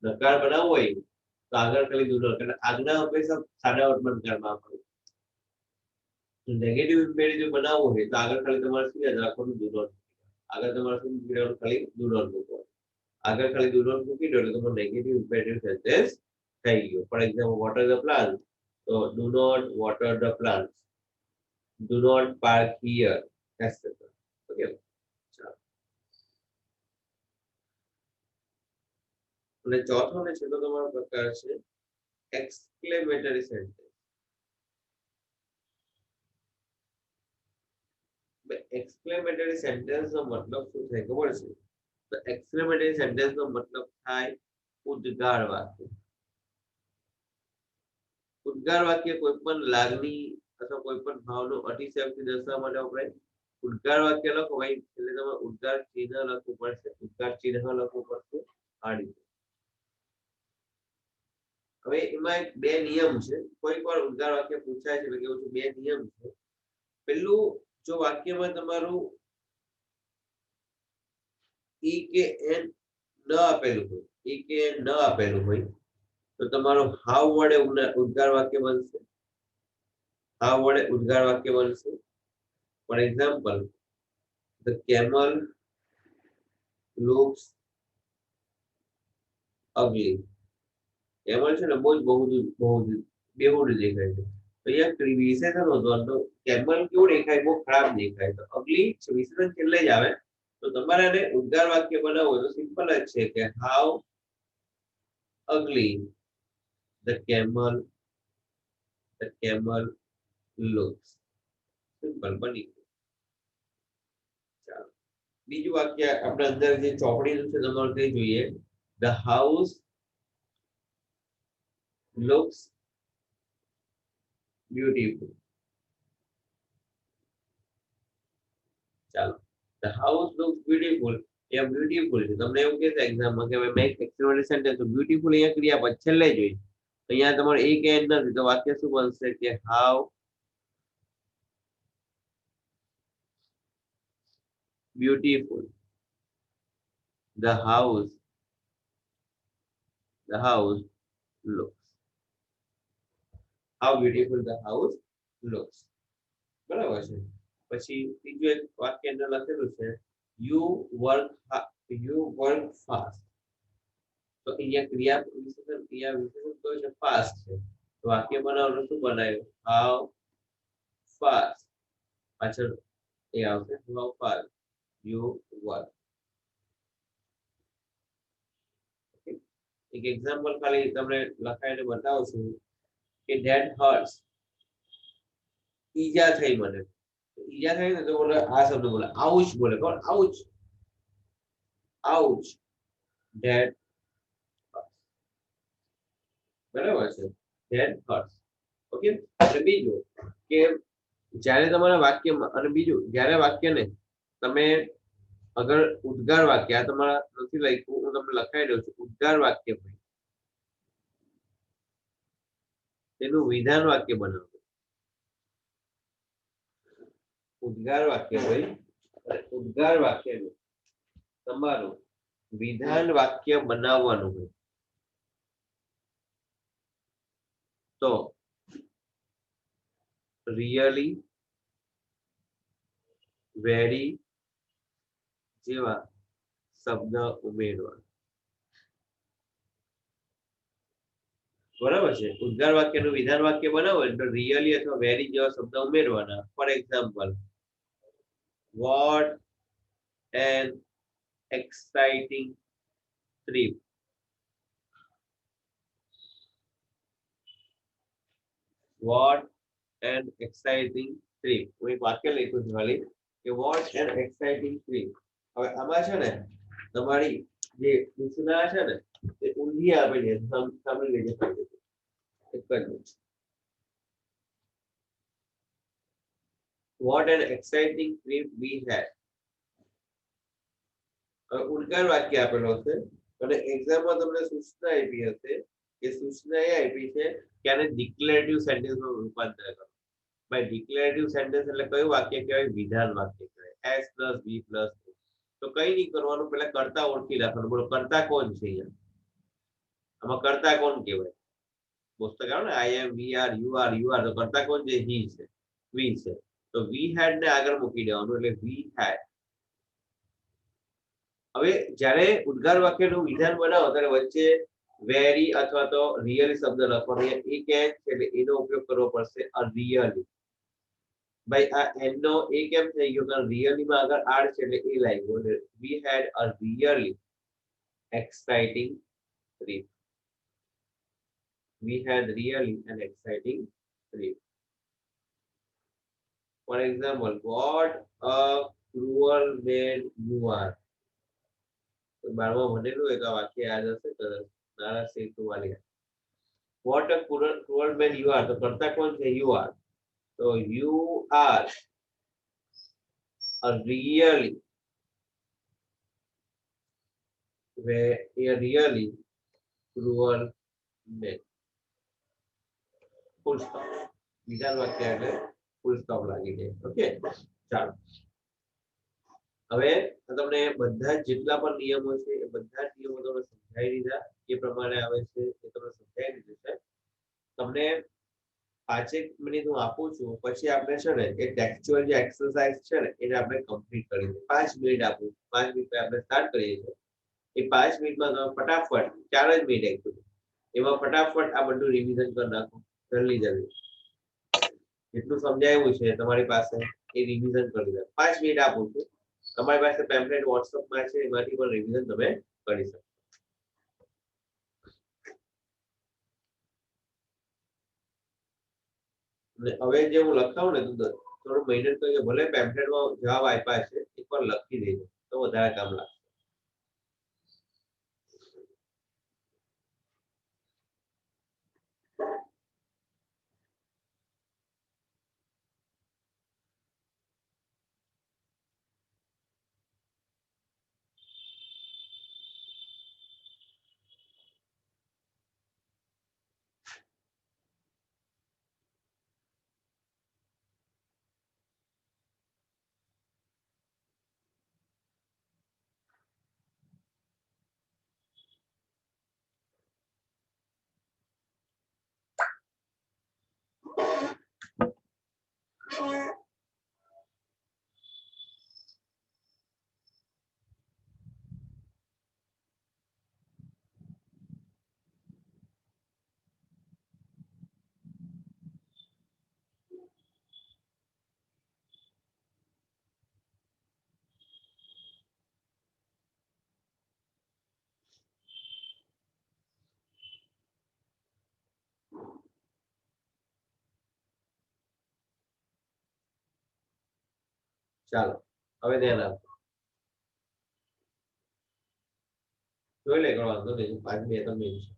નકાર બનાવવો હોય તો આગળ ખાલી ડુ નોટ. એટલે આજ્ઞા હંમેશા સાદા વર્તમાનકાળમાં આપવાનું. નેગેટિવ ઇમ્પેરેટિવ બનાવવું હોય તો આગળ ખાલી તમારે શું યાદ રાખવાનું? Do not. આગળ તમારે શું મૂકી દેવાનું? ખાલી ડુ નોટ મૂકવાનું. આગળ ખાલી ડુ નોટ મૂકી દો એટલે તમારે નેગેટિવ ઇમ્પેરેટિવ સેન્ટેન્સ થઈ ગયો. For example water the plant તો do not water the plant, do not park here, etcetera. Okay, અને ચોથો ને છેલ્લો તમારો પ્રકાર છે એક્સક્લેમેટરી સેન્ટેન્સ. એક્સક્લેમેટરી સેન્ટેન્સ નો મતલબ શું થાય ખબર છે? તો એક્સક્લેમેટરી સેન્ટેન્સ નો મતલબ થાય ઉદ્ગાર વાક્ય. ઉદ્ગાર વાક્ય કોઈ પણ લાગણી અથવા કોઈ પણ ભાવનો અતિશયોક્તિ દર્શાવવા માટે વપરાય. ઉદ્ગાર વાક્ય લખો ભાઈ એટલે તમારે ઉદ્ગાર ચિહ્ન લખવું પડશે. ઉદ્ગાર ચિહ્ન લખવું પડશે આડી. હવે એમાં બે નિયમ છે. કોઈક વાર ઉદ્ગાર વાક્ય પૂછાય છે એટલે કેવું છે બે નિયમ છે. પેલું, જો વાક્યમાં તમારું ઈ કે એન ન આપેલું હોય, ઈ કે એન ન આપેલું હોય તો તમારો હાવ વડે ઉદ્ગાર વાક્ય બનશે. હાવ વડે ઉદ્ગાર વાક્ય બનશે. For example the camel looks અગલી. Camel છે ને બહુ જ બેહુડ દેખાય છે. તો અહીંયા વિશેષણ નોંધવાનું, તો કેમલ કેવું દેખાય? બહુ ખરાબ દેખાય. તો અગલી વિશેષણ છેલ્લે જ આવે. તો તમારે એને ઉદ્ગાર વાક્ય બનાવવું તો સિમ્પલ જ છે કે how અગલી the camel The camel looks. Simple બની ગયું. ચાલો બીજું વાક્ય આપણે અંદર જે ચોપડીનું છે તમારે તે જોઈએ. The house looks beautiful. ચાલો the house looks beautiful. A beautiful છે. તમને એવું કહેશે એક્ઝામમાં કે ભાઈ મેક એક્સક્લેમેટરી સેન્ટેન્સ તો બ્યુટીફુલ અહીંયા ક્રિયાપદ છેલ્લે જોઈએ. અહીંયા તમારે એક એન્ડ નથી તો વાક્ય શું બનશે કે how beautiful the house looks. How beautiful the house looks. બરાબર છે. પછી ત્રીજું એક વાક્ય અંદર લખેલું છે you work fast. તો અહીંયા ક્રિયા વિશેષણ કયું છે fast છે. તો વાક્ય બનાવવાનું શું બનાવ્યું how fast પાછળ એ આવશે how fast you work. એક એક્ઝામ્પલ ખાલી તમને લખાઈને બતાવું છું કે that hurts. ઈજા થઈ મને. ઈજા થઈ ને તો બોલે આ શબ્દ બોલે આઉચ બોલે કોણ આઉચ આઉચ that hurts. બરાબર છે that hurts. ઓકે અને બીજું કે જ્યારે તમારા વાક્યમાં અને બીજું જ્યારે વાક્યને તમે અગર ઉદ્ગાર વાક્ય આ તમારા નથી લખ્યું હું તમને લખાઈ દઉં છું ઉદ્ગાર વાક્ય હોય તેનું વિધાન વાક્ય બનાવો. ઉદ્ગાર વાક્ય હોય ઉદ્ગાર વાક્યનું તમારું વિધાન વાક્ય બનાવવાનું હોય તો રિયલી વેરી જેવા શબ્દ ઉમેરવા. બરાબર છે. ઉદ્ગાર વાક્યનું વિધાન વાક્ય બનાવો તો રિયલી અથવા વેરી જેવા શબ્દ ઉમેરવાના. For example what an exciting trip. What an exciting trip. હું એક વાક્ય લખ્યું છું ખાલી કે what an exciting trip. હવે આમાં છે ને તમારી જે સૂચના છે ને એ ઊંધી આપેલી છે સાંભળી લેજો એક જ minute. What an exciting trip we had. હવે ઉદ્ગાર વાક્ય આપેલો છે અને એક્ઝામમાં તમને સૂચના આપી હશે કે સૂચના એ આપી છે કે આને ડિક્લેરેટિવ સેન્ટેન્સમાં રૂપાંતર કરો. ભાઈ ડિક્લેરેટિવ સેન્ટેન્સ એટલે કયું વાક્ય કહેવાય વિધાન વાક્ય કહેવાય s + v + તો કઈ નહીં કરવાનું પહેલા કર્તા ઓળખી રાખવાનું. બોલો કર્તા કોણ છે અહીંયા આમાં કર્તા કોણ કહેવાય પુસ્તક આવે ને આઈ એમ વી આર યુ આર તો કર્તા કોણ છે હી છે વી છે તો વી હેડ ને આગળ મૂકી દેવાનું એટલે વી હેડ. હવે જ્યારે ઉદ્ગાર વાક્યનું વિધાન બનાવો ત્યારે વચ્ચે વેરી અથવા તો રિયલી શબ્દ લખવાનો એક એન છે એટલે એનો ઉપયોગ કરવો પડશે રિયલી. ભાઈ આ એન નો એ કેમ થઈ ગયો કારણ રિયલી માં આગળ આર છે એટલે એ લાગ્યો એટલે we had a really exciting trip. We had really an exciting trip. For example, what a cruel man you are. તો બારમા ભણેલું એક આ વાક્ય યાદ હશે તો નારા સેતુવાલિયા. What a cruel man you are. તો કરતા કોણ છે you are. તો you are a really cruel man. Full stop. બીજા વાક્ય એટલે ફૂલ સ્ટોપ લાગી જાય. ઓકે ચાલો હવે તમને બધા જેટલા પણ નિયમો છે એ બધા જ નિયમો તમને સમજાવી દીધા એ પ્રમાણે આવે છે એ તમને સમજાવી દીધું છે. તમને 5 મિનિટ હું આપું છું પછી આપણે છે ને એ ટેક્સ્ચ્યુઅલ જે એક્સરસાઇઝ છે ને એને આપણે કમ્પ્લીટ કરી દઈએ. 5 મિનિટ આપું 5 મિનિટ આપણે સ્ટાર્ટ કરીએ છીએ એ 5 મિનિટમાં તમે ફટાફટ 4 જ મિનિટ એકચ્યુઅલી એમાં ફટાફટ આ બધું રિવિઝન કરી નાખો જલ્દી જેટલું સમજાયું છે તમારી પાસે એ રિવિઝન કરી દો. 5 મિનિટ આપું છું તમારી પાસે પેમ્પલેટ વોટ્સઅપમાં છે એમાંથી પણ રિવિઝન તમે કરી શકો. અને હવે જે હું લખાવું ને તો થોડું મહેનત કરી ભલે પેમ્પલેટમાં જવાબ આપ્યા છે એકવાર લખી દેજો તો વધારે કામ લાગશે. ચાલો હવે ધ્યાન આપો, જોઈ લે વાંધો નહીં, 5 2 3 મિનિટ છે.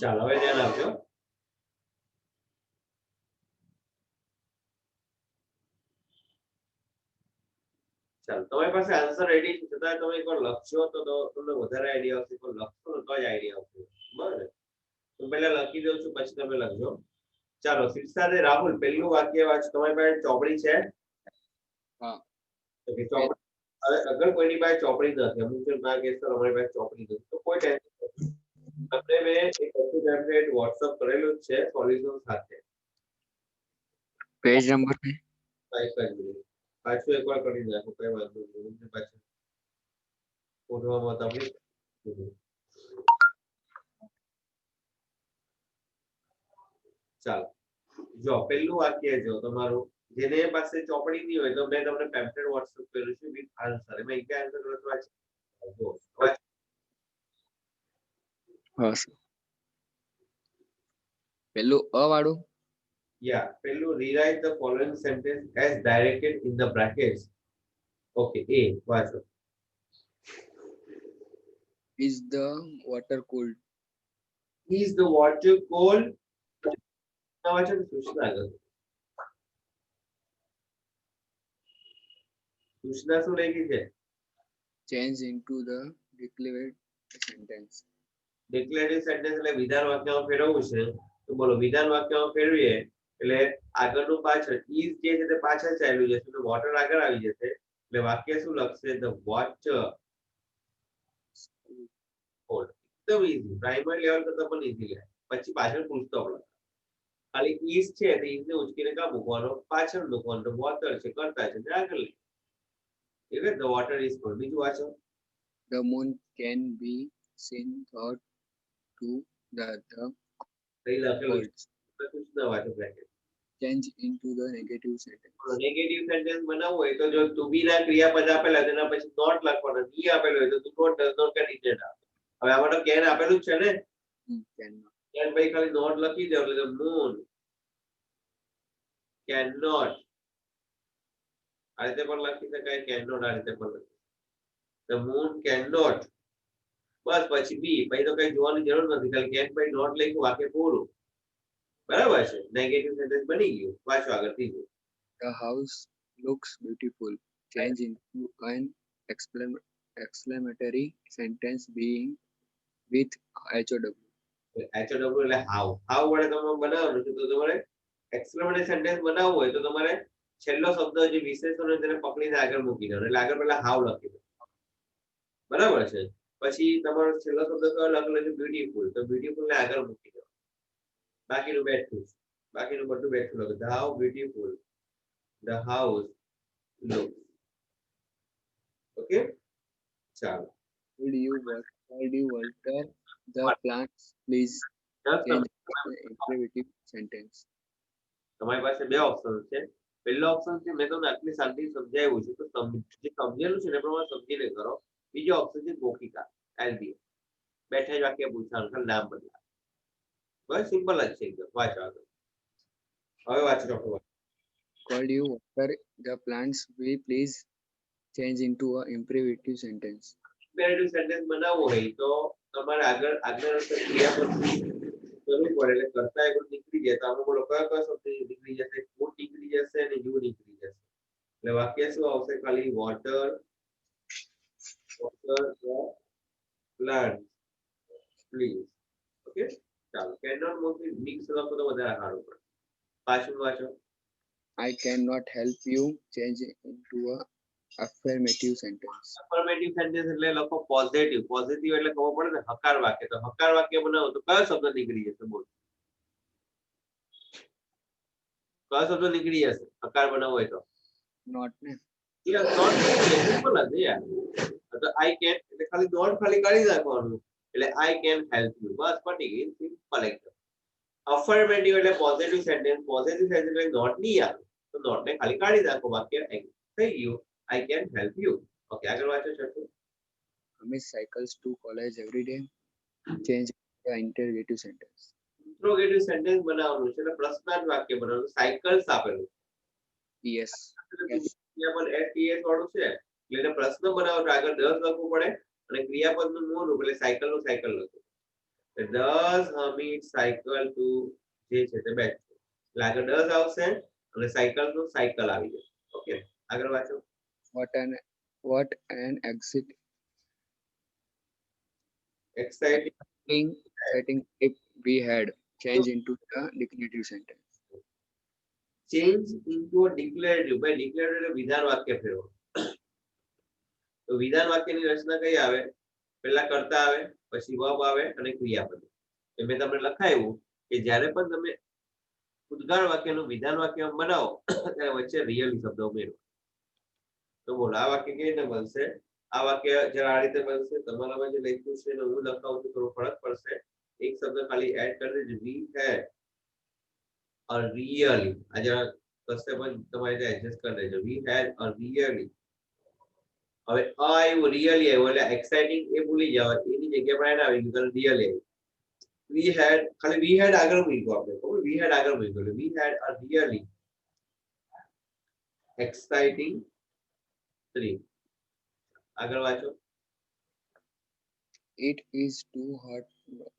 ચાલો હવે ધ્યાન આપજો. ચાલો તમારી પાસે આન્સર રેડી છે છતાં તમે એકવાર લખશો તો તમને વધારે આઈડિયા આવશે, પણ લખશો ને તો જ આઈડિયા આવશે. બરાબર ને? હું પહેલા લખી દઉં છું પછી તમે લખજો. ચાલો શિક્ષાદે રાહુલ પહેલું વાક્ય વાંચ. તમારી પાસે ચોપડી છે? હા. ઓકે ચોપડી. હવે અગર કોઈની પાસે ચોપડી નથી, અમુક જણ ના કહેશે અમારી પાસે ચોપડી નથી, તો કોઈ ટેન્શન નથી. તમને મેં એક હતું ટેમ્પલેટ WhatsApp કરેલું જ છે સોલ્યુશન સાથે. પેજ નંબર છે એક જ મિનિટ પાછું એકવાર કરી નાખો, કઈ વાંધો નહીં. પાછું શોધવામાં તકલીફ. ચાલો જો પહેલું વાક્ય જો તમારું, જેને પાસે ચોપડી નહીં હોય તો મેં તમને પેમ્પલેટ WhatsApp કર્યું છે વિથ આન્સર. એમાં એક આન્સર લખવા છે. જો હા સર. પેલું અ વાળું. yeah પહેલું rewrite the following sentence as directed in the brackets. Okay a વાંચો. Is the water cooled? is the water cold? ના વાંચો ને સૂચના આગળ. સૂચના શું લખી છે? Change into the declared sentence. Declarative sentence એટલે વિધાન વાક્યમાં ફેરવવું છે. તો બોલો વિધાન વાક્યમાં ફેરવીએ એટલે આગળનું પાછળ is જે છે તે પાછળ ચાલ્યું જશે તો વોટર આગળ આવી જશે એટલે વાક્ય શું લખશે? the water cold. એકદમ ઈઝી, પ્રાઇમરી લેવલ કરતા પણ ઈઝી લે. પછી પાછળ ફૂલ સ્ટોપ લખો. ખાલી is છે તો is ને ઉચકીને કા મૂકવાનો? પાછળ મૂકવાનો. તો water છે કરતા છે ને આગળ લઈ. એટલે the water is cold. બીજું વાંચો. The moon can be seen through to the કઈ લખેલું cold. છે સૂચના વાંચો bracket. Change into the negative sentence. Negative sentence બનાવવું હોય તો જો ટુ બી ના ક્રિયાપદ આપેલા તેના પછી નોટ લખવાનો. ની આપેલું હોય તો ટુ નોટ ડઝ નોટ કે ડીડ નોટ. હવે આમાં તો કેન આપેલું જ છે ને, Can not. કેન પછી ખાલી નોટ લખી દો એટલે મૂન કેન નોટ આ રીતે પણ લખી શકાય, કેન નોટ આ રીતે પણ લખી. The moon can not. બસ પછી બી પછી તો કઈ જોવાની જરૂર નથી, ખાલી કેન પછી નોટ લખ્યું વાક્ય પૂરું. બરાબર છે, નેગેટિવ સેન્ટેન્સ બની ગયું. પાછો આગળ ત્રીજું. The house looks beautiful. Change into an exclamatory sentence being with HOW. HOW એટલે હાઉ વડે તમે બનાવવાનું છે. તો તમારે એક્સક્લેમેટરી સેન્ટેન્સ બનાવવું હોય તો તમારે છેલ્લો શબ્દ જે વિશેષણ હોય તેને પકડીને આગળ મૂકી દેવાનો. એટલે આગળ પહેલા હાઉ લખી દો. બરાબર છે. પછી તમારો છેલ્લો શબ્દ કયો લખેલો છે બ્યુટીફુલ, તો બ્યુટીફુલ ને આગળ મૂકી દો. બાકીનું બેઠું, બાકીનું બધું બેઠું લખો. The how beautiful the house looks. Okay, ચાલો. Could you alter the plants, please? Just Change the imperative sentence. તમારી પાસે બે ઓપ્શન છે. પહેલો ઓપ્શન છે મેં તમને આટલી શાંતિ સમજાવ્યું છે તો જે સમજેલું છે ને એ પ્રમાણે સમજીને કરો. બીજો ઓપ્શન છે ગોપિકા એલબી, બેઠા જ વાક્ય પૂછવાનું, ખાલી નામ બદલા. બસ સિમ્પલ જ છે એકદમ. વાંચો આગળ. હવે વાંચો doctor. Could you alter the plants, will please change into a imperative sentence? Imperative sentence બનાવવો હોય તો તમારે આગળ ક્રિયાપદ કરવું પડે. એટલે કરતા એ બધું નીકળી જાય તો આમાં બોલો કયો કયો શબ્દ નીકળી જશે? ફૂડ નીકળી જશે અને યુ નીકળી જશે. એટલે વાક્ય શું આવશે? ખાલી વોટર પ્લાન્ટ પ્લીઝ. ઓકે, ચાલો. કેનોટ મોસ્ટલી મિક્સ લખો તો વધારે સારું પડે. પાછું વાંચો. I cannot help you change into a affirmative sentence. Affirmative sentence એટલે લખો પોઝિટિવ. પોઝિટિવ એટલે ખબર પડે ને હકાર વાક્ય. તો હકાર વાક્ય બનાવો તો કયો શબ્દ નીકળી જશે? બોલો કયો શબ્દ નીકળી જશે હકાર બનાવવો હોય તો? Not ne? યાર નોટ સિમ્પલ જ છે યાર. તો આઈ કેન એટલે ખાલી નોટ ખાલી કાઢી નાખવાનું. એટલે આઈ કેન હેલ્પ યુ. બસ પતી ગઈ. સિમ્પલ એકદમ. અફર્મેટિવ એટલે પોઝિટિવ સેન્ટેન્સ. પોઝિટિવ સેન્ટેન્સ એટલે નોટ નહીં આવે તો નોટ ને ખાલી કાઢી નાખો. વાક્ય થઈ ગયું. I can help you. Okay, આગળ વાંચો છો. Amish cycles to college every day. Change the interrogative sentence. Interrogative sentence બનાવવાનું છે એટલે પ્રશ્નાર્થ વાક્ય બનાવવાનું. સાયકલ્સ આપેલું Yes. ક્રિયાપદ STS વાળું છે એટલે એને પ્રશ્ન બનાવો તો આગળ 10 લખવું પડે અને ક્રિયાપદનું મૂળ રૂપ એટલે સાયકલનું સાયકલ લખવું. Does Hamid cycle to જે છે તે બેઠ એટલે આગળ 10 આવશે અને સાયકલનું સાયકલ આવી જશે. ઓકે, આગળ વાંચો. What an exciting exciting trip we had. Change into the declarative sentence. Change into a declarative. ભાઈ ડિક્લેરેટિવ એટલે વિધાન વાક્ય ફેરવો. તો વિધાન વાક્યની રચના કઈ આવે? પહેલા કર્તા આવે, પછી વર્બ આવે અને ક્રિયાપદ. એ મેં તમને લખાયું કે જ્યારે પણ તમે ઉદ્ગાર વાક્યનું વિધાન વાક્ય બનાવો ત્યારે વચ્ચે રિયલ શબ્દ ઉમેરો. તો બોલો આ વાક્ય કેવી રીતે બનશે? આ વાક્ય જરા આ રીતે બનશે. તમારામાં જે લખ્યું છે એને હું લખાવું છું થોડો ફરક પડશે. એક શબ્દ ખાલી એડ કરી દેજો. વી હેડ અ રિયલી. આ જરા કશે પણ તમારે એડજસ્ટ કરી દેજો. વી હેડ અ રિયલી. હવે આવ્યું રિયલી આવ્યું એટલે એક્સાઇટિંગ એ ભૂલી જાવ. એની જગ્યા પર એને આવી ગયું રિયલી આવ્યું. વી હેડ ખાલી વી હેડ આગળ મૂક્યું આપણે. ખબર વી હેડ આગળ મૂક્યું એટલે we had a really exciting trip. આગળ વાંચો. It is too hot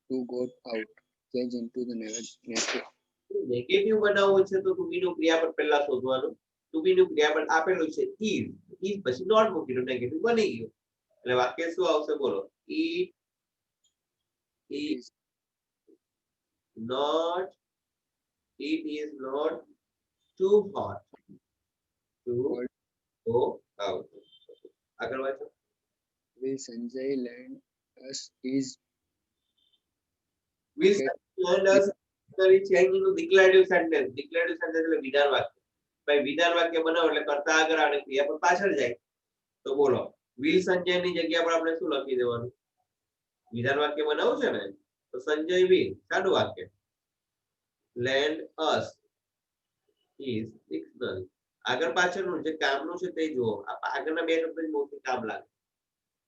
to go out. Change into the negative. Negative બનાવવું છે તો ટુ બી નું ક્રિયાપદ પહેલા શોધવાનું. ટુ બી નું ક્રિયાપદ આપેલું છે ઇઝ. ઇઝ પછી નોટ મૂકી દો. નેગેટિવ બની ગયું. એટલે વાક્ય શું આવશે? બોલો. It is not too hot to go out. આગળ વાંચો. Will Sanjay lend us his Will lend us change into declarative sentence. Declarative sentence એટલે વિધાન વાક્ય. ભાઈ વિધાન વાક્ય બનાવો એટલે કરતા આગળ આવે ક્રિયાપદ પાછળ જાય. તો બોલો વિલ સંજય ની જગ્યા પર આપણે શું લખી દેવાનું? વિધાન વાક્ય બનાવવું છે ને તો સંજય વિલ સાદું વાક્ય. Land us is dictionary. આગળ પાછળનું જે કામનું છે તે જુઓ. આગળના બે શબ્દ મોટું કામ લાગે.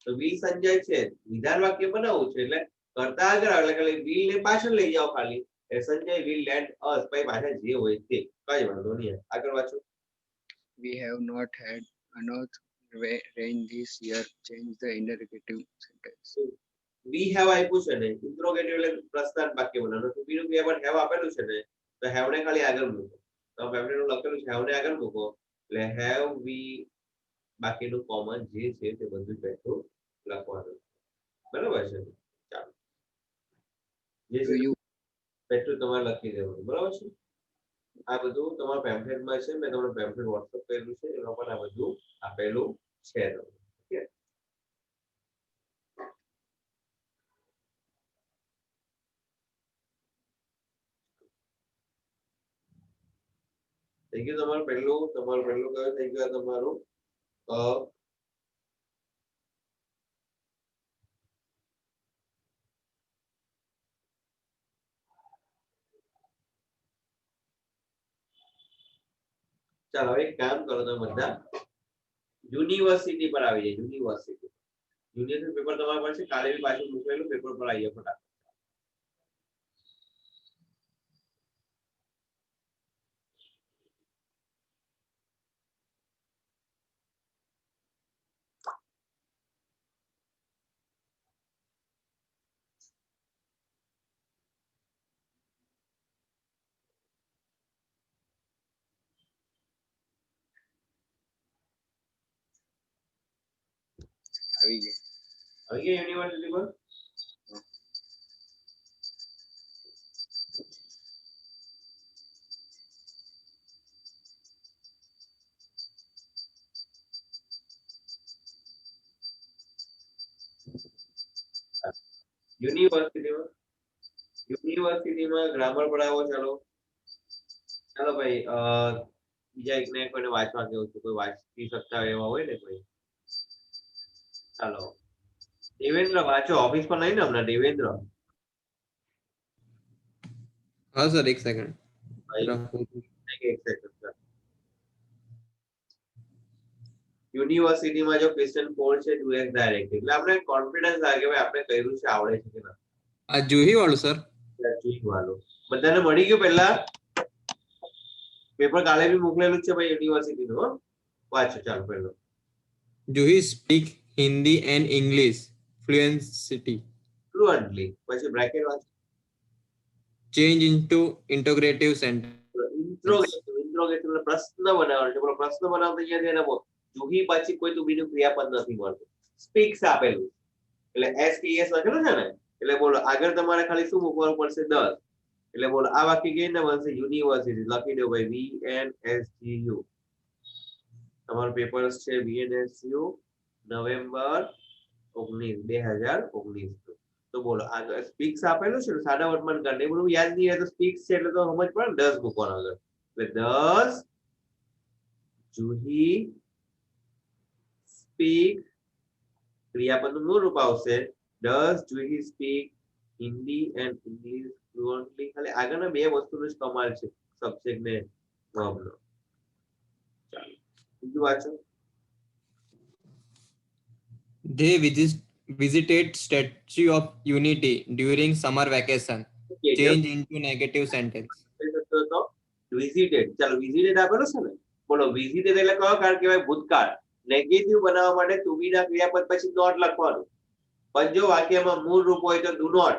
તો વિલ સંજય છે વિધાન વાક્ય બનાવવું છે એટલે કરતા આગળ આવે એટલે ખાલી વિલ ને પાછળ લઈ જાઓ. ખાલી સંજય વિલ લેન્ડ અસ પછી પાછળ જે હોય તે કઈ વાંધો નહીં. આગળ વાંચો. We have not had enough rain this year. Change the interrogative sentence. We have આપ્યું છે ને ઇન્ટ્રોગેટિવ એટલે પ્રશ્નાર્થ વાક્ય બનાવવાનું. ટુ બી નું ક્રિયાપદ હેવ આપેલું છે ને તો હેવ ને ખાલી આગળ મૂકો. તો ફેમિલી નું લખેલું છે હેવ ને આગળ મૂકો એટલે હેવ વી બાકીનું કોમન જે છે તે બધું બેઠું લખવાનું. બરાબર છે. ચાલો જે Do છે you એટલું તમારે લખી દેવાનું, બરાબર છે. આ બધું તમારા પેમ્ફલેટમાં છે, મેં તમને પેમ્ફલેટ વોટ્સઅપ કરેલું છે, એમાં પણ આ બધું આપેલું છે તમને. ઓકે, થઈ ગયું તમારું પહેલું કયું થઈ ગયું? તમારું ચાલો હવે એક કામ કરો, તમે બધા યુનિવર્સિટી પર આવી જાય. યુનિવર્સિટી પેપર તમારા પાસે કાલે બી પાછું મૂકેલું, પેપર પર આવી જાય ફટાફટ. આવી ગયા? આવી ગયા યુનિવર્સિટી પર? યુનિવર્સિટીમાં ગ્રામર પડાવો. ચાલો ભાઈ, બીજા એકને કોઈને વાંચવા કેવું છું, કોઈ વાંચી શકતા હોય એવા હોય ને કોઈ? ચાલો દેવેન્દ્ર વાંચો, ઓફિસ પર નહીં ને હમણાં? દેવેન્દ્ર हाँ सर एक सेकंड ભાઈ, એક સેકન્ડ. યુનિવર્સિટીમાં જો ક્વેશ્ચન કોડ છે 2x ડાયરેક્ટ, એટલે આપણે કોન્ફિડન્સ લાગે ભાઈ આપણે કર્યું છે, આવડે છે કે ના. આ જુહી વાળું સર વાળું બધાને મળી ગયું. પહેલા પેપર કાલે બી મોકલેલું છે ભાઈ યુનિવર્સિટીનું, હો. વાંચો ચાલો પહેલો. Juhi speak Hindi and English fluency fluently, પછી બ્રેકેટ વાંચો. Change into integrative sentence. Interrogative પ્રશ્ન બનાવવાનો છે. બોલો પ્રશ્ન બનાવતો અહીંયા એને બોલ. જુહી પછી કોઈ તું બીજું ક્રિયાપદ નથી મળતું. સ્પીક્સ આપેલું એટલે એસ કે એસ લખેલું છે ને, એટલે બોલો આગળ તમારે ખાલી શું મૂકવાનું પડશે? 10. એટલે બોલો આ વાક્ય કેવી રીતે બનશે? યુનિવર્સિટી લખી દો ભાઈ, VNSGU. તમારું પેપર્સ છે VNSGU નવેમ્બર 2019. તો બોલો આગળ સ્પીક્સ આપેલું છે, સાદા વર્તમાન કાળ એ બધું યાદ નહીં હોય તો સ્પીક્સ છે એટલે તો સમજ પડે ને, 10 મૂકવાનો આગળ. એટલે 10 જુહી સ્પીક, ક્રિયાપદનું મૂળ રૂપ આવશે 10 Juhi speak Hindi and English fluently. ખાલી આગળના બે વસ્તુનો જ કમાલ છે, સબ્જેક્ટ ને વર્બનો. ચાલો બીજું વાંચો. They visited Statue of Unity during summer vacation. Change into negative sentence. તો વિઝિટેડ, ચાલો વિઝિટેડ આપેલું છે ને, બોલો વિઝિટેડ એટલે કયો કાળ કહેવાય? ભૂતકાળ. નેગેટિવ બનાવવા માટે ટુ બી ના ક્રિયાપદ પછી નોટ લખવાનું. પણ જો વાક્યમાં મૂળ રૂપ હોય તો ડુ નોટ,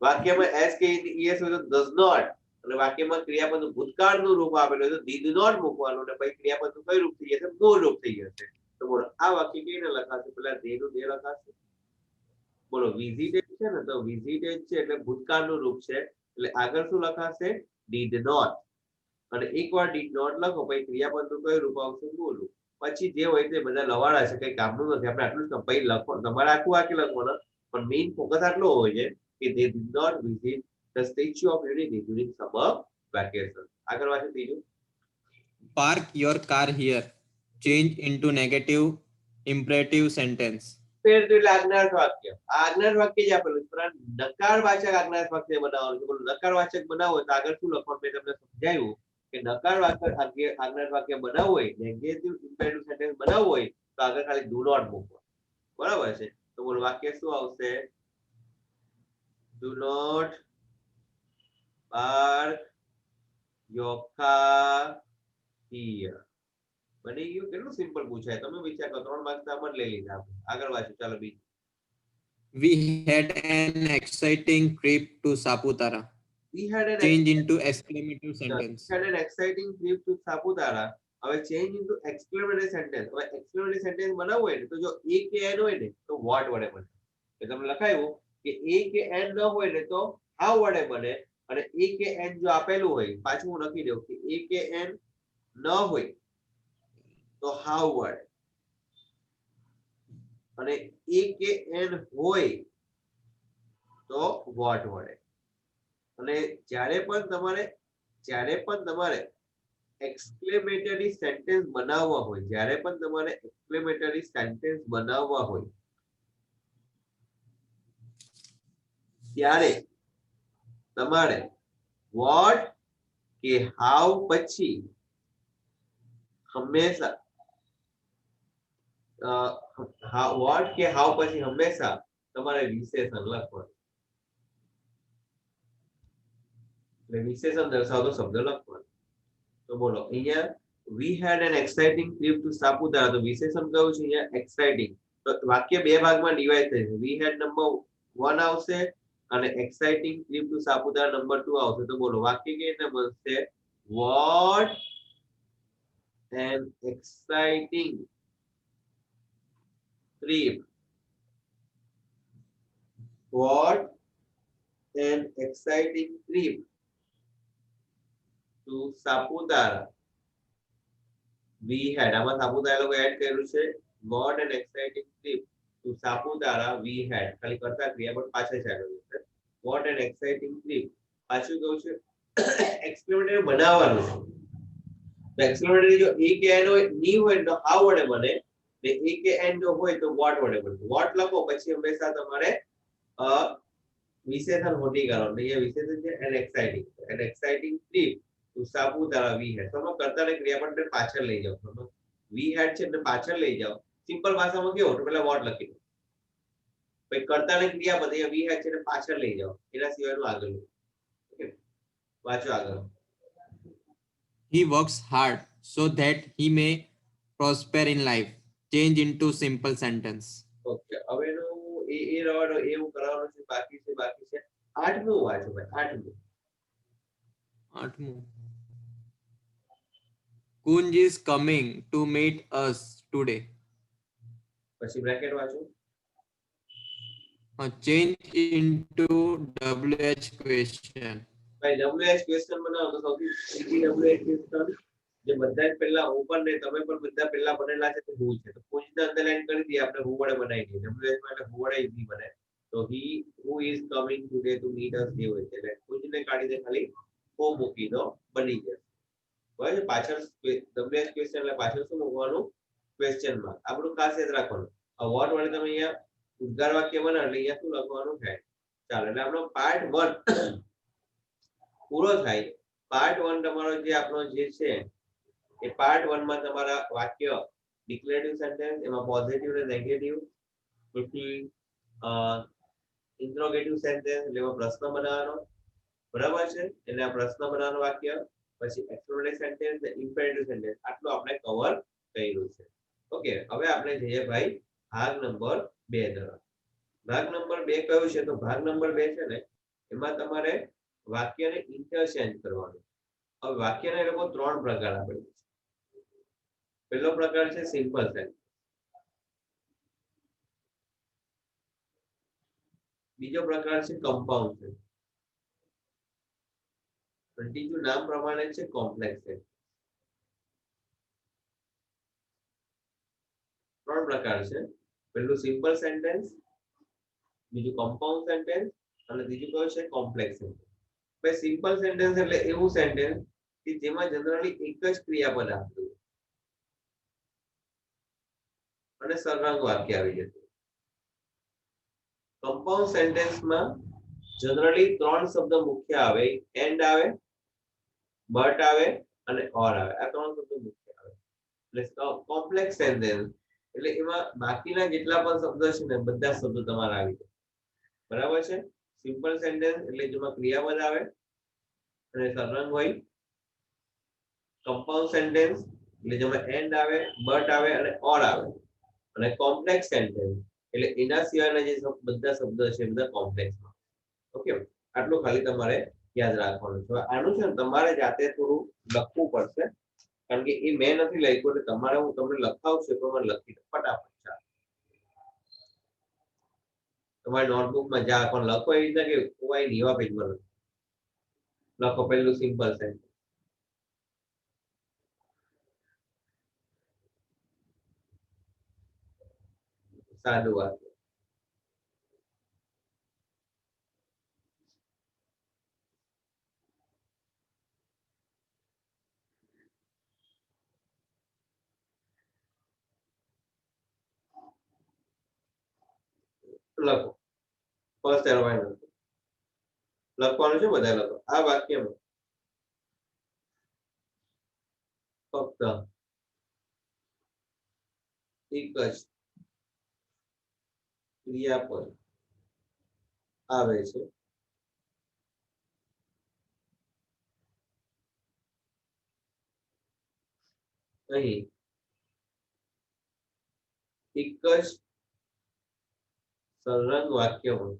વાક્યમાં એસ કે ઈએસ હોય તો ડઝ નોટ, અને વાક્યમાં ક્રિયાપદનું ભૂતકાળનું રૂપ આપેલું હોય તો ડીડ નોટ મૂકવાનું, અને પછી ક્રિયાપદનું કયું રૂપ થઈ જશે? મૂળ રૂપ થઈ જશે. તો બોલો આ વાક્ય કેવી રીતે લખાશે? પેલા ધે નું ધે લખાશે. બોલો વિઝિટેડ છે ને, તો વિઝિટેડ છે એટલે ભૂતકાળનું રૂપ છે, એટલે આગળ શું લખાશે? Did not. અને એકવાર ડીડ નોટ લખો પછી ક્રિયાપદનું કયું રૂપ આવશે? મૂળ રૂપ. પછી જે હોય તે બધા લવાડા છે, કઈ કામનું નથી. આપણે આટલું જ પછી લખો, તમારે આખું વાક્ય લખવાનું, પણ મેઇન ફોકસ આટલો હોય છે કે they did not visit the Statue of Unity during summer vacation. આગળ વાંચો ત્રીજું. Park your car here. Change into negative imperative sentence. એટલે આજ્ઞાર્થ વાક્ય. આ આજ્ઞાર્થ વાક્ય જ આપેલું છે, પણ નકારવાચક આજ્ઞાર્થ વાક્ય બનાવવાનું છે. બોલો નકારવાચક બનાવવું હોય તો આગળ શું લખવાનું? મેં તમને સમજાવ્યું કે નકારવાચક આજ્ઞાર્થ વાક્ય બનાવવું હોય, નેગેટિવ ઇમ્પેરેટિવ સેન્ટેન્સ બનાવવું હોય તો આગળ ખાલી ડુ નોટ મૂકવાનું. બરાબર છે? તો બોલો વાક્ય શું આવશે? Do not park your car here. બની ગયું? કેટલું સિમ્પલ પૂછાય. તમે વિચાર કરો, 3 માર્ક્સ આમ જ લઈ લીધા આપણે. આગળ વાંચો ચાલો બીજું. We had an exciting trip to Saputara. We had an Change into exclamative sentence. had an exciting trip to Saputara. હવે ચેન્જ ઇનટુ એક્સક્લેમેટરી સેન્ટેન્સ. હવે એક્સક્લેમેટરી સેન્ટેન્સ બનાવવું હોય ને તો જો એ કે એન હોય ને તો વોટ વડે બને. એટલે તમે લખાયું કે એ કે એન ન હોય ને તો હાઉ વડે બને અને એ કે એન જો આપેલું હોય, પાછું હું લખી દઉં કે એ કે એન ન હોય તો હાઉ વડે, અને એ કે એન હોય તો વોટ વડે. અને જ્યારે પણ તમારે એક્સક્લેમેટરી સેન્ટેન્સ બનાવવા હોય, ત્યારે તમારે વોટ કે હાઉ પછી હંમેશા વોટ કે હાઉ પછી હંમેશા તમારે વિશેષણ લખવાનું. એટલે વિશેષણ દર્શાવતો શબ્દ લખવાનો. તો બોલો અહીંયા we had an exciting trip to Saputara, તો વિશેષણ કયું છે અહીંયા? exciting. તો વાક્ય બે ભાગમાં ડિવાઈડ થઈ છે. we had નંબર 1 આવશે અને exciting trip to Saputara number 2 આવશે. તો બોલો વાક્ય કેવી રીતે બનશે? what an exciting trip, what an exciting trip to Saputara we had. આમાં સાપુતારા લોકો એડ કર્યું છે. what an exciting trip to Saputara we had. ખાલી કરતા ક્રિયાપદ પાછળ ચાલ્યું છે. what an exciting trip. પાછું કહું છે એક્સક્લેમેટરી બનાવવાનું છે. તો એક્સક્લેમેટરી જો એ કે એન હોય ની હોય તો હાઉ વડે બને, ને એ કે એન જો હોય તો વોટ વડે બને. વોટ લખો પછી હંમેશા તમારે વિશેષણ મોટી કરવાનું. અહીંયા વિશેષણ છે an exciting trip to Saputara we had. તમે કરતા ને ક્રિયાપદને પાછળ લઈ જાઓ. તમે we had છે ને પાછળ લઈ જાઓ. સિમ્પલ ભાષામાં કેવું તો પહેલા વોટ લખી દો, પછી કરતા ને ક્રિયાપદ અહીંયા we had છે ને પાછળ લઈ જાઓ. એના સિવાયનું આગળ. ઓકે, વાંચો આગળ. He works hard so that he may prosper in life. Change into simple sentence. Okay, હવેનું એ રવાડો એવું કરવાનું છે. બાકી છે આઠમું વાંચો ભાઈ. આઠમું. Kunj is coming to meet us today. પછી બ્રેકેટ વાંચો. Change into WH question. ભાઈ WH ક્વેશ્ચન બનાવો તો સૌથી ઈઝી WH ક્વેશ્ચન જે બધા પહેલા ઓપન ને તમે પણ બધા પહેલા બનેલા છે તો હું છે. તો પૂછને અંડરલાઈન કરી દઈએ આપણે, હું વડે બનાવી દઈએ. WH માં એટલે હું વડે ઈઝી બને. તો who is coming today to meet us જે હોય છે એટલે પૂછને કાઢી દે, ખાલી ઓ મૂકી દો, બની જશે. બરાબર. પાછળ WH ક્વેશ્ચન એટલે પાછળ શું મૂકવાનું? Question mark. આપણું ખાસ યાદ રાખવાનું. આ વોટ વડે તમે અહીંયા ઉદ્ગાર વાક્ય બને એટલે અહીંયા શું લખવાનું છે? ચાલો, એટલે આપણો પાર્ટ 1 પૂરો થાય. પાર્ટ 1 તમારો જે આપણો જે છે એ પાર્ટ 1 માં તમારા વાક્ય ડિક્લેરેટિવ સેન્ટેન્સ, એમાં પોઝિટિવ અને નેગેટિવ, પછી ઇન્ટ્રોગેટિવ સેન્ટેન્સ એટલે એમાં પ્રશ્ન બનાવવાનો. બરાબર છે? એટલે આ પ્રશ્ન બનાવવાનું વાક્ય, પછી એક્સક્લેમેટરી સેન્ટેન્સ ને ઇમ્પેરેટિવ સેન્ટેન્સ, આટલું આપણે કવર કર્યું છે. ઓકે, હવે આપણે જઈએ ભાઈ ભાગ નંબર 2 તરફ. ભાગ નંબર 2 કયું છે? તો ભાગ નંબર 2 છે ને એમાં તમારે વાક્યને ઇન્ટરચેન્જ કરવાનું. હવે વાક્યના એ લોકો 3 પ્રકાર આપેલા છે. પહેલો પ્રકાર છે સિમ્પલ સેન્ટેન્સ, બીજો પ્રકાર છે કમ્પાઉન્ડ સેન્ટેન્સ, અને ત્રીજું નામ પ્રમાણે છે કોમ્પ્લેક્સ સેન્ટેન્સ. 3 પ્રકાર છે. પહેલું સિમ્પલ સેન્ટેન્સ, બીજું કમ્પાઉન્ડ સેન્ટેન્સ અને ત્રીજું કયું છે? Complex sentence. ભાઈ સિમ્પલ સેન્ટેન્સ એટલે એવું સેન્ટેન્સ કે જેમાં જનરલી એક જ ક્રિયાપદ આપેલું અને સર્વાંગ વાક્ય આવી જતું. કમ્પાઉન્ડ સેન્ટેન્સમાં જનરલી 3 શબ્દ મુખ્ય આવે. એન્ડ આવે, બટ આવે અને ઓર આવે. આ 3 શબ્દો મુખ્ય આવે. એટલે કોમ્પ્લેક્સ સેન્ટેન્સ એટલે એમાં બાકીના જેટલા પણ શબ્દો છે ને બધા શબ્દો તમારા આવી જાય. બરાબર છે? સિમ્પલ સેન્ટેન્સ એટલે જેમાં ક્રિયાપદ આવે અને સર્વાંગ હોય. કમ્પાઉન્ડ સેન્ટેન્સ એટલે જેમાં એન્ડ આવે, બટ આવે અને ઓર આવે. અને કોમ્પ્લેક્સ સેન્ટેન્સ એટલે એના સિવાયના જે બધા શબ્દો છે બધા કોમ્પ્લેક્સમાં. ઓકે, આટલું ખાલી તમારે યાદ રાખવાનું છે. આનું છે ને તમારે જાતે થોડું લખવું પડશે, કારણ કે એ મેં નથી લખ્યું એટલે તમારે હું તમને લખાવું છું તો મને લખી દો ફટાફટ. ચાલો તમારી નોટબુકમાં જા પણ લખો એ રીતના કે કોઈ એવા પેજમાં લખો પેલું સિમ્પલ સેન્ટેન્સ સાદું વાક્ય લખો ફર્સ્ટ એરોવાઇન લખવાનું છે બધા લખો આ વાક્યમાં ફક્ત એક જ ક્રિયાપદ આવે છે અહીં એક જ સલંગ વાક્યમાં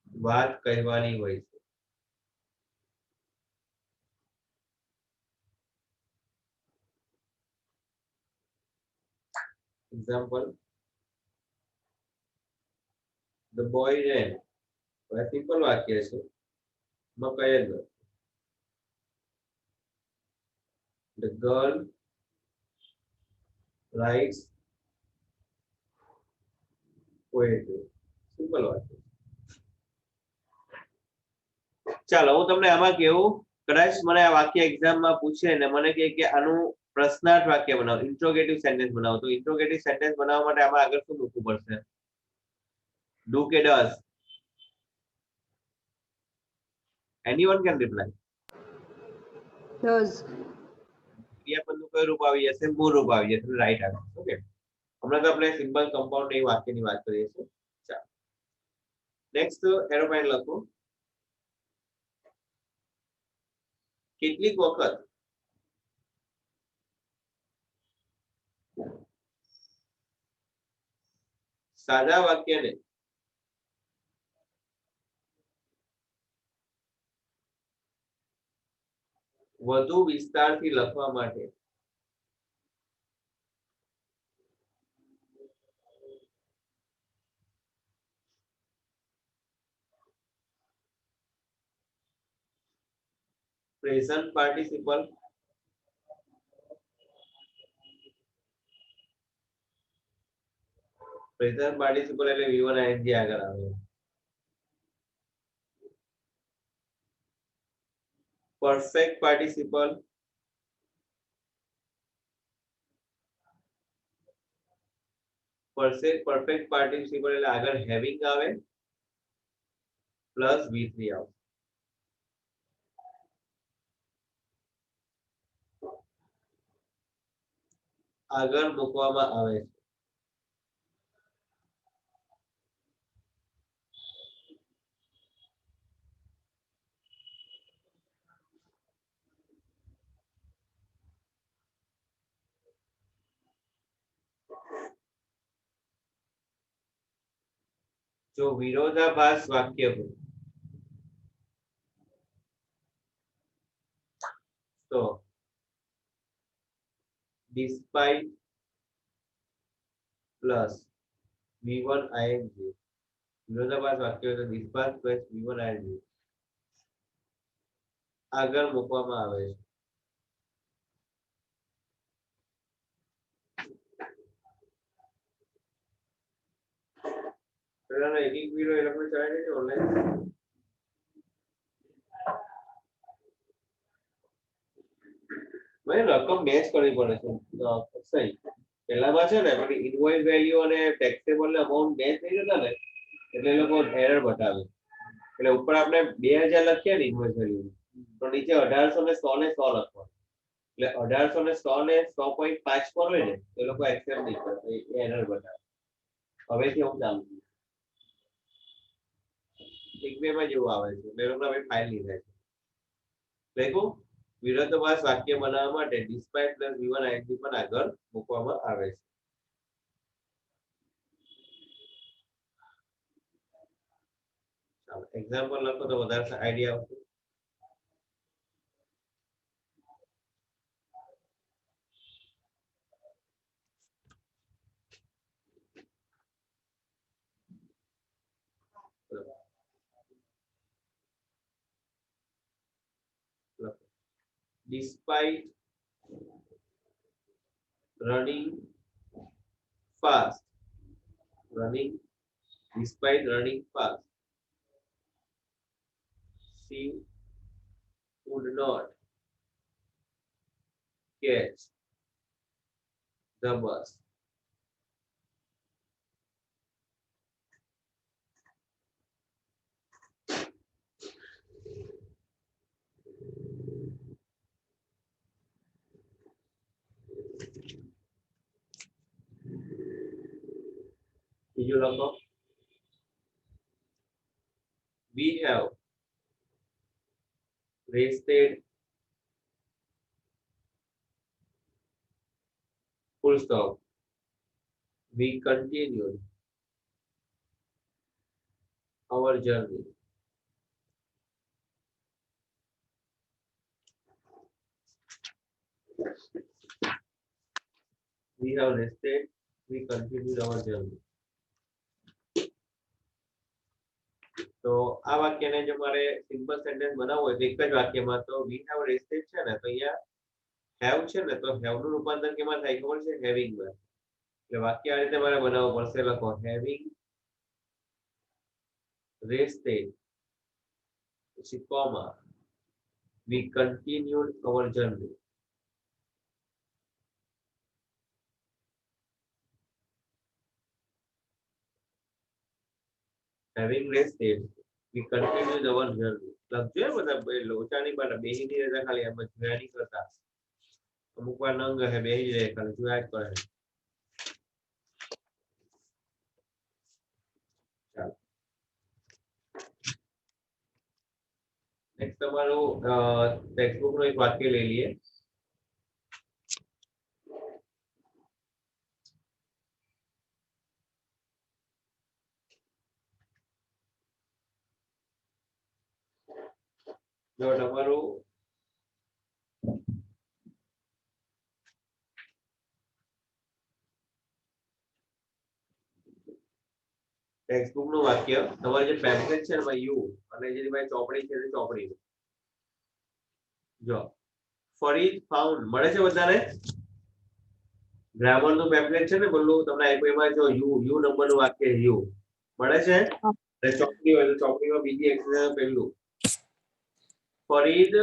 વાત કહેવાની હોય છે example the boy ran simple વાક્ય છે એમાં કઈ જ નથી the girl writes poetry simple વાક્ય ચાલો હું તમને આમાં કેવું કદાચ મને આ વાક્ય એક્ઝામમાં પૂછે ને મને કહે કે આનું પ્રશ્નાર્થ વાક્ય બનાવો ઇન્ટ્રોગેટિવ સેન્ટેન્સ બનાવો તો ઇન્ટ્રોગેટિવ સેન્ટેન્સ બનાવવા માટે આમાં આગળ શું મૂકવું પડશે ડુ કે does anyone can reply does, ક્રિયાપદનું કયું રૂપ આવી જશે મૂળ રૂપ આવી જશે રાઈટ આવે ઓકે હમણાં તો આપણે સિમ્પલ કમ્પાઉન્ડ એ વાક્યની વાત કરીએ છીએ ચાલો નેક્સ્ટ એરોપ્લેન લખો કેટલીક વખત સાદા વાક્યને વધુ વિસ્તારથી લખવા માટે પ્રેઝન્ટ પાર્ટિસિપલ પ્રેઝન્ટ પાર્ટિસિપલ એટલે V1 ING આગળ આવે પરફેક્ટ પાર્ટિસિપલ પરફેક્ટ પાર્ટિસિપલ એટલે આગળ હેવિંગ આવે પ્લસ V3 આવે આગળ મૂકવામાં આવે છે જો વિરોધાભાસ વાક્ય હોય તો despite પ્લસ V1 ING વિરોધાભાસ વાક્ય હોય તો despite પ્લસ V1 ING આગળ મૂકવામાં આવે છે પેલાનો એક એક વિડિયો એ લોકોને ચલાવી દેજો ઓનલાઈન મેં રકમ મેચ કરવી પડે છે સહી પહેલામાં છે ને પછી ઇનવોઇસ વેલ્યુ અને ટેક્સેબલ અમાઉન્ટ મેચ થઈ જતા ને એટલે એ લોકો એરર બતાવે એટલે ઉપર આપણે 2000 લખીએ ને ઇનવોઇસ વેલ્યુ તો નીચે 1800 ને 100 લખવાનું એટલે 1800 ને 100.5 પર હોય ને એ લોકો એક્સેપ્ટ નહીં કરે એરર બતાવે હવેથી હું ચાલુ એક બે માં જેવું આવે છે એટલે લોકો હવે ફાઇલ નહીં થાય લખ્યું વિરોધાભાસ વાક્ય બનાવવા માટે ડિસ્પાઇટ પ્લસ V1 ING પણ આગળ મૂકવામાં આવે છે ચાલો એક્ઝામ્પલ લખો તો વધારે આઈડિયા આવશે despite running fast. Running despite running fast. She would not catch the bus. બીજું લખો. We have rested full stop. We continued our journey. We have rested. We continued our journey. તો આ વાક્યને જો મારે સિમ્પલ સેન્ટેન્સ બનાવવું હોય તો એક જ વાક્યમાં તો we have rested છે ને તો અહીંયા have છે ને તો have નું રૂપાંતર કેમાં થાય ખબર છે having માં એટલે વાક્ય આ રીતે મારે બનાવવું પડશે લખો having rested પછી comma we continued our journey. Having rested, we continued our journey. લખજો બધા લોચાની બાટા બેહી ની રહેતા ખાલી એમ જ જોયા નહીં કરતા અમુક વાર નંગ હે બેહી રહે ખાલી જોયા જ કરે. ચાલો નેક્સ્ટ તમારું ટેક્સ્ટબુક નું એક વાક્ય લઈ લઈએ. જો તમારું ટેક્સ્ટબુક નું વાક્ય તમારે જે પેમ્પલેટ છે ને યુ અને જે ભાઈ ચોપડી છે તે ચોપડી જો ફરીદ ફાઉન્ડ મળે છે બધાને ગ્રામર નું પેમ્પલેટ છે ને બોલું તમને આપ્યું એમાં જો યુ નંબર નું વાક્ય યુ મળે છે અને ચોપડી હોય તો ચોપડીમાં બીજી એક્સરસાઇઝ પહેલું ફરીદ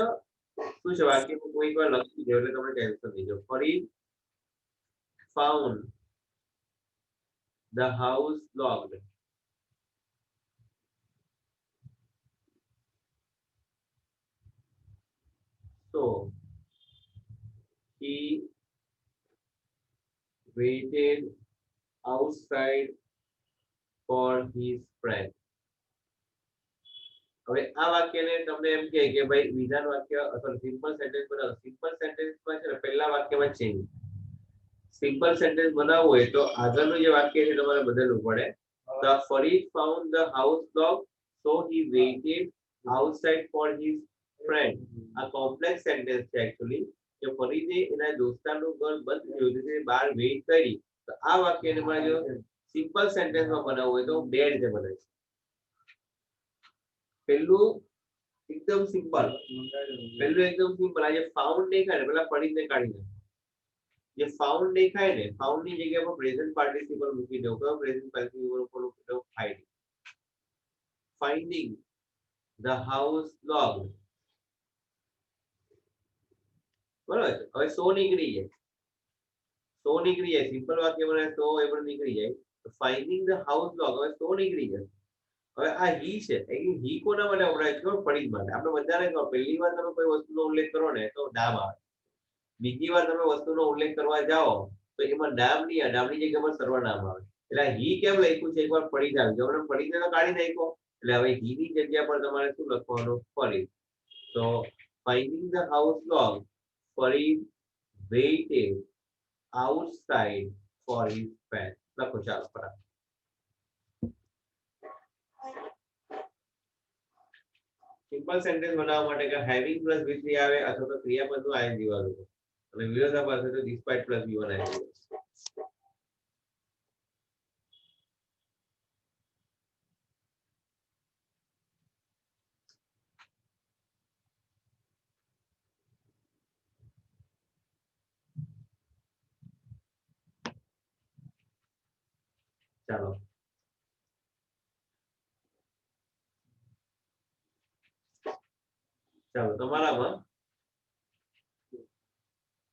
શું છે વાક્ય કોઈ વાર લખી દો એટલે તમને ટેન્શન નહીં. જો Farid found the house logged. So he waited outside for his friend. હવે આ વાક્યને તમને એમ કહે કે ભાઈ વિધાન વાક્ય અથવા સિમ્પલ સેન્ટેન્સ બનાવો. સિમ્પલ સેન્ટેન્સમાં છે ને પહેલા વાક્યમાં ચેન્જ. સિમ્પલ સેન્ટેન્સ બનાવવું હોય તો આગળનું જે વાક્ય છે તમારે બદલવું પડે. The Farid found the house locked, so he waited outside for his friend. આ કોમ્પ્લેક્સ સેન્ટેન્સ છે એકચ્યુઅલી કે ફરીદે એના દોસ્તારનું ઘર બંધ થયું એટલે બહાર વેઇટ કરી. તો આ વાક્યને મારે જો સિમ્પલ સેન્ટેન્સમાં બનાવવું હોય તો બે રીતે બને છે. પહેલું એકદમ સિમ્પલ આ જે ફાઉન્ડ દેખાય ને પેલા ફરીદને કાઢી નાખો. જે ફાઉન્ડ દેખાય ને ફાઉન્ડ ની જગ્યાએ પર પ્રેઝન્ટ પાર્ટિસિપલ મૂકી દો. કયો પ્રેઝન્ટ પાર્ટિસિપલ ઉપર મૂકી દો ફાઇન્ડિંગ ધ હાઉસ લોક્ડ. બરાબર હવે સો નીકળી જાય સિમ્પલ વાક્ય બને સો એ પણ નીકળી જાય તો ફાઇન્ડિંગ ધ હાઉસ લોક હવે સો નીકળી જાય. હવે આ હી છે હી કોના માટે વપરાય છે ફરીદ માટે. આપણે બધાને કહો પહેલી વાર તમે કોઈ વસ્તુનો ઉલ્લેખ કરો ને તો નામ આવે. બીજી વાર તમે વસ્તુનો ઉલ્લેખ કરવા જાઓ તો એમાં નામ નહીં આવે નામની જગ્યા પર સર્વનામ આવે. એટલે હી કેમ લખ્યું છે એકવાર ફરીદ આવે જો આપણે ફરીદને તો કાઢી નાખ્યો એટલે હવે હી ની જગ્યા પર તમારે શું લખવાનું ફરીદ. તો finding the house lock Farid waited outside for his friend. લખો ચાલો ફટાફટ. સિમ્પલ સેન્ટેન્સ બનાવવા માટે કે હેવિંગ પ્લસ V3 આવે અથવા તો ક્રિયાપદનું ing વાળું અને વિરોધાભાસ હોય તો ડિસ્પાઇટ પ્લસ V1 ing. ચાલો ચાલો તમારામાં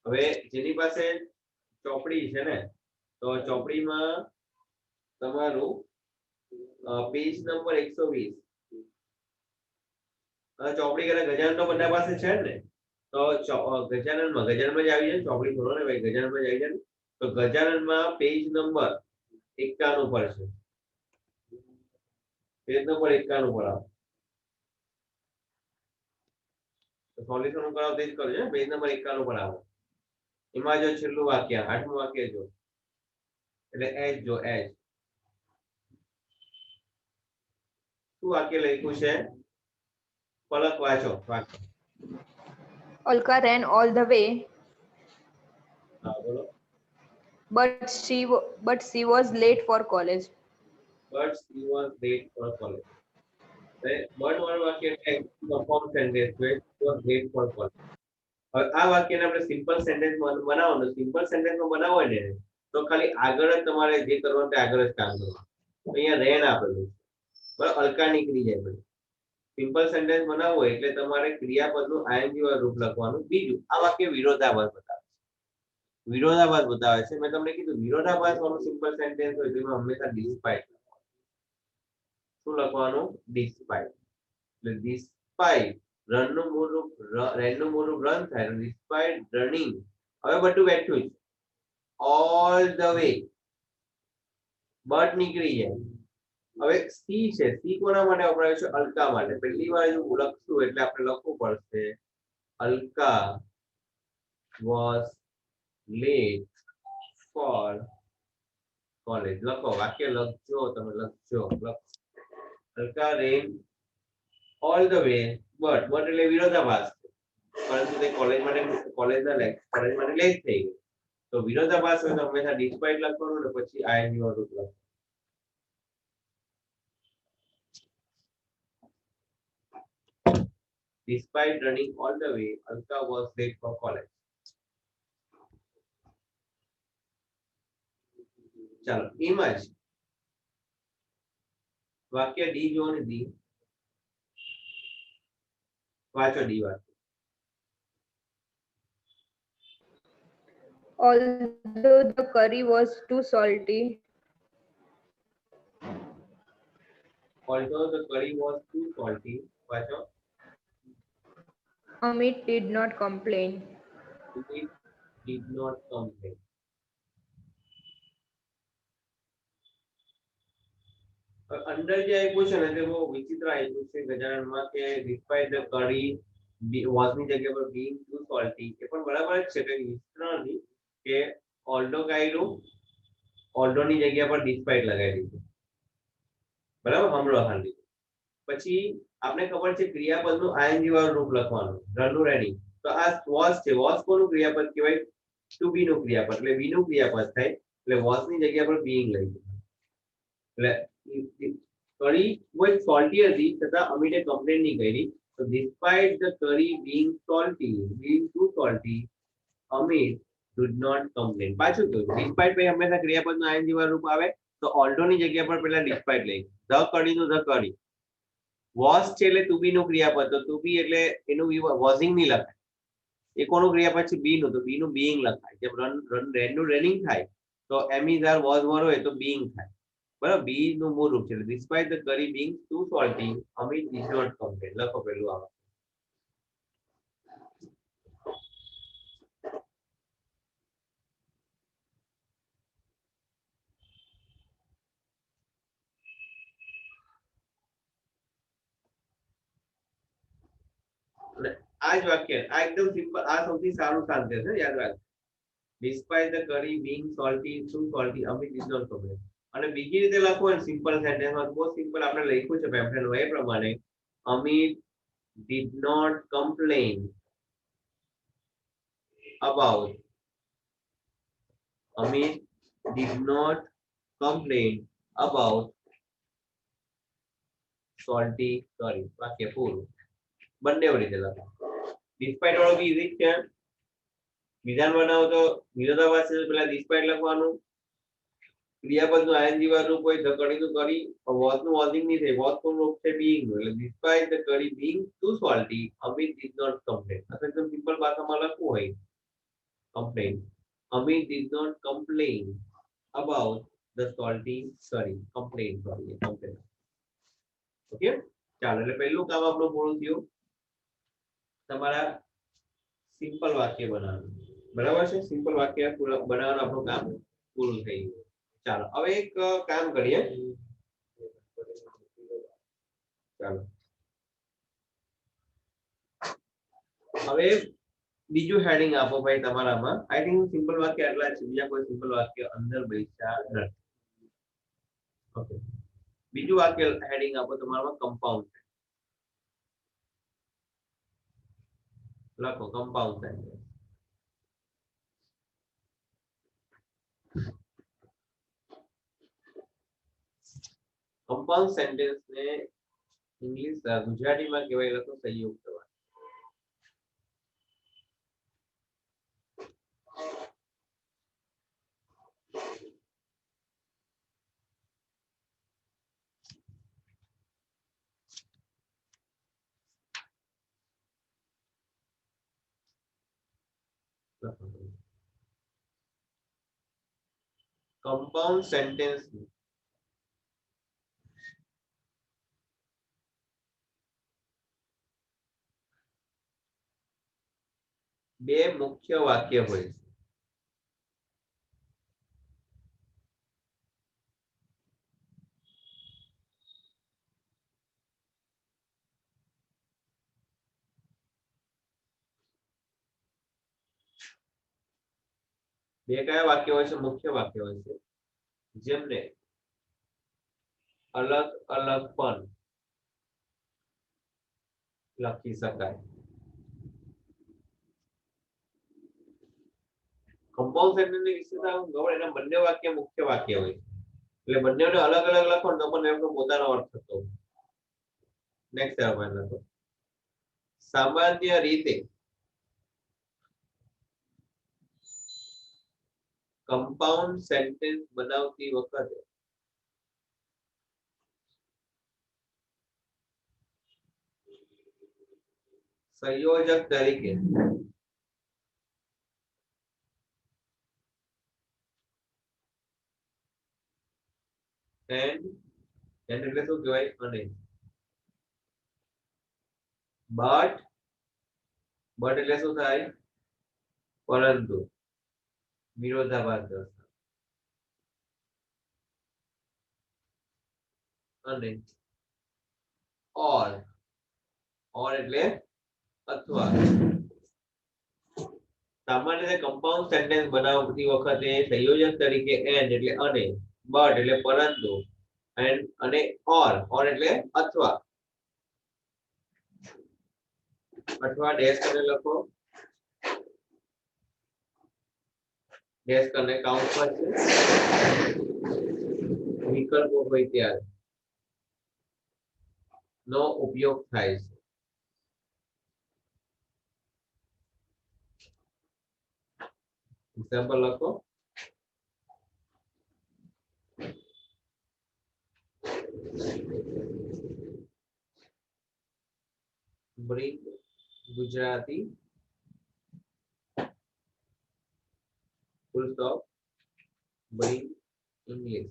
હવે જેની પાસે ચોપડી છે ને તો ચોપડીમાં તમારું પેજ નંબર 120 ચોપડી કરે ગજાનન તો બધા પાસે છે ને તો ગજાનનમાં જ આવી જાય ચોપડી ખોલો ને ભાઈ ગજાનનમાં જ આવી જાય ને તો ગજાનનમાં પેજ નંબર 51 પર છે પેજ નંબર 51 પર આવો સોલ્યુશન કરાવો તે જ કરજો પેજ નંબર 51 પર આવો એમાં જો છેલ્લું વાક્ય 8મું વાક્ય જો એટલે એચ જો એચ શું વાક્ય લખ્યું છે પલક વાંચો વાક્ય Alka ran all the way, હા બોલો but she was late for college. but she was late for college but વાળું વાક્ય એટલે ફોર્મ સેન્ટેન્સ છે she was late for college હવે આ વાક્યને આપણે સિમ્પલ સેન્ટેન્સ બનાવવાનું સિમ્પલ સેન્ટેન્સમાં બનાવવો હોય ને તો ખાલી આગળ જ તમારે જે કરવાનું તે આગળ જ કામ કરવાનું અહીંયા રેન આપેલું બરાબર અલકા નીકળી જાય પછી સિમ્પલ સેન્ટેન્સ બનાવવું હોય એટલે તમારે ક્રિયાપદનું આઈએનજી વાળું રૂપ લખવાનું બીજું આ વાક્ય વિરોધાભાસ બતાવે છે મેં તમને કીધું વિરોધાભાસ વાળું સિમ્પલ સેન્ટેન્સ હોય તેમાં હંમેશા ડિસ્પાઇટ શું લખવાનું ડિસ્પાઇટ એટલે ડિસ્પાઇટ રનનું મૂળ રૂપ રેનનું મૂળ રૂપ રન થાય ડિસ્પાઇટ રનિંગ હવે બધું બેઠું છે ઓલ ધ વે બટ નીકળી જાય હવે સી છે સી કોના માટે વપરાય છે અલકા માટે પહેલી વાર જો લખશું એટલે આપણે લખવું પડશે Alka was late for college લખો વાક્ય લખજો તમે લખજો Alka ran all the way but એટલે વિરોધાભાસ પરંતુ તે કોલેજ માટે લેટ થઈ ગઈ તો વિરોધાભાસ હોય તો હંમેશા ડિસ્પાઇટ લખવાનું ને પછી આઈએનજી વાળું રૂપ લખવાનું Despite running all the way, Alka was late for college. ચાલો એમાં જ વાક્ય ડી જો ને ડી વાંચો ડી વાક્ય Although the curry was too salty, although the curry was too salty વાંચો Amit did not complain. he did not complain અંદર જે આપ્યું છે ને તે બહુ વિચિત્ર આપ્યું છે ગજાનનમાં કે despite the curry was ની જગ્યા પર being too salty એ પણ બરાબર જ છે કે વિચિત્ર નથી કે although કાઢ્યું although ની જગ્યા પર despite લગાવી દીધું બરાબર હમણાં હાલી પછી આપણે ખબર છે ક્રિયાપદનું આઈએનજી વાળું રૂપ લખવાનું રનનું રેડી તો આ was છે was કોનું ક્રિયાપદ કહેવાય ટુ બી નું ક્રિયાપદ એટલે બી નું ક્રિયાપદ થાય એટલે was ની જગ્યા પર being લઈ એટલે કઢી કોઈ સોલ્ટી હતી છતાં અમિતે કમ્પ્લેન નહીં કરી તો despite the curry being too salty Amit did not complain પાછું કહ્યું despite ભાઈ હંમેશા ક્રિયાપદનું આઈએનજી વાળું રૂપ આવે તો although ની જગ્યા પર પહેલા despite લઈ the curry નું the curry was છે એટલે to be નું ક્રિયાપદ તો to be એટલે એનું wasing નહીં લખાય એ કોનું ક્રિયાપદ છે be નું તો be નું being લખાય જેમ run નું running થાય તો am is are was were હોય તો being થાય બરાબર be નું મૂળ રૂપ છે despite the curry being too salty Amit did not complain લખો પેલું આવે આ જ વાક્ય આ એકદમ સિમ્પલ આ સૌથી સારું સાધન છે યાદ રાખ despite the curry being too salty Amit did not complain અને બીજી રીતે લખો ને સિમ્પલ સેન્ટેન્સમાં બહુ સિમ્પલ આપણે લખ્યું છે પેમ્ફલેટમાં એ પ્રમાણે Amit did not complain about Amit did not complain about salty curry વાક્ય પૂરું બંને રીતે લખો ડિસ્પાઇટ વાળો બી ઈઝી છે વિધાન બનાવો તો વિરોધાભાસ પેલા ડિસ્પાઇટ લખવાનું ક્રિયાપદનું આઈએનજી વાળું રૂપ હોય ધ કડીનું કરી વોઝનું વોઝિંગ નહીં થાય વોઝ કોણ રૂપ છે બીઈંગ નું એટલે despite the kadhi being too salty Amit did not complain અથવા એકદમ સિમ્પલ ભાષામાં લખવું હોય complain Amit did not complain about the salty કરી કમ્પ્લેન સોરી કમ્પ્લેન ઓકે ચાલો એટલે પહેલું કામ આપણું પૂરું થયું તમારા સિમ્પલ વાક્ય બનાવવાનું બરાબર છે સિમ્પલ વાક્ય બનાવવાનું આપણું કામ પૂરું થઈ ગયું ચાલો હવે એક કામ કરીએ ચાલો હવે બીજું હેડિંગ આપો ભાઈ તમારામાં આઈ થિંક સિમ્પલ વાક્ય આટલા છે બીજા કોઈ સિમ્પલ વાક્ય અંદર બેસ્યા નથી ઓકે બીજું વાક્ય હેડિંગ આપો તમારામાં કમ્પાઉન્ડ લખો કમ્પાઉન્ડ સેન્ટેન્સ કમ્પાઉન્ડ સેન્ટેન્સ ને ઇંગ્લિશ ગુજરાતીમાં કહેવાય લખો સંયુક્ત વાક્ય compound sentence બે મુખ્ય વાક્ય હોય છે બે કયા વાક્ય હોય છે મુખ્ય વાક્ય હોય છે જેમને અલગ અલગ પણ લખી શકાય કમ્પાઉન્ડ સેન્ટેન્સ ની વિશેષતા ખબર એના બંને વાક્ય મુખ્ય વાક્ય હોય એટલે બંનેને અલગ અલગ લખો તો પણ એમનો પોતાનો અર્થ થતો નેક્સ્ટ આપણે લખો સામાન્ય રીતે કમ્પાઉન્ડ સેન્ટેન્સ બનાવતી વખતે સંયોજક તરીકે એન્ડ એટલે શું કહેવાય અને બટ એટલે શું થાય પરંતુ વિરોધાભાસ દર્શાવે અને ઓર એટલે અથવા સામાન્ય રીતે કમ્પાઉન્ડ સેન્ટેન્સ બનાવતી વખતે સંયોજક તરીકે એન્ડ એટલે અને બટ એટલે પરંતુ અને ઓર એટલે અથવા ડેશ કરીને લખો ડેશ કરીને કાઉન્ટ પર છે વિકલ્પો હોય ત્યારે નો ઉપયોગ થાય છે એક્ઝામ્પલ લખો bring Gujarati full stop bring English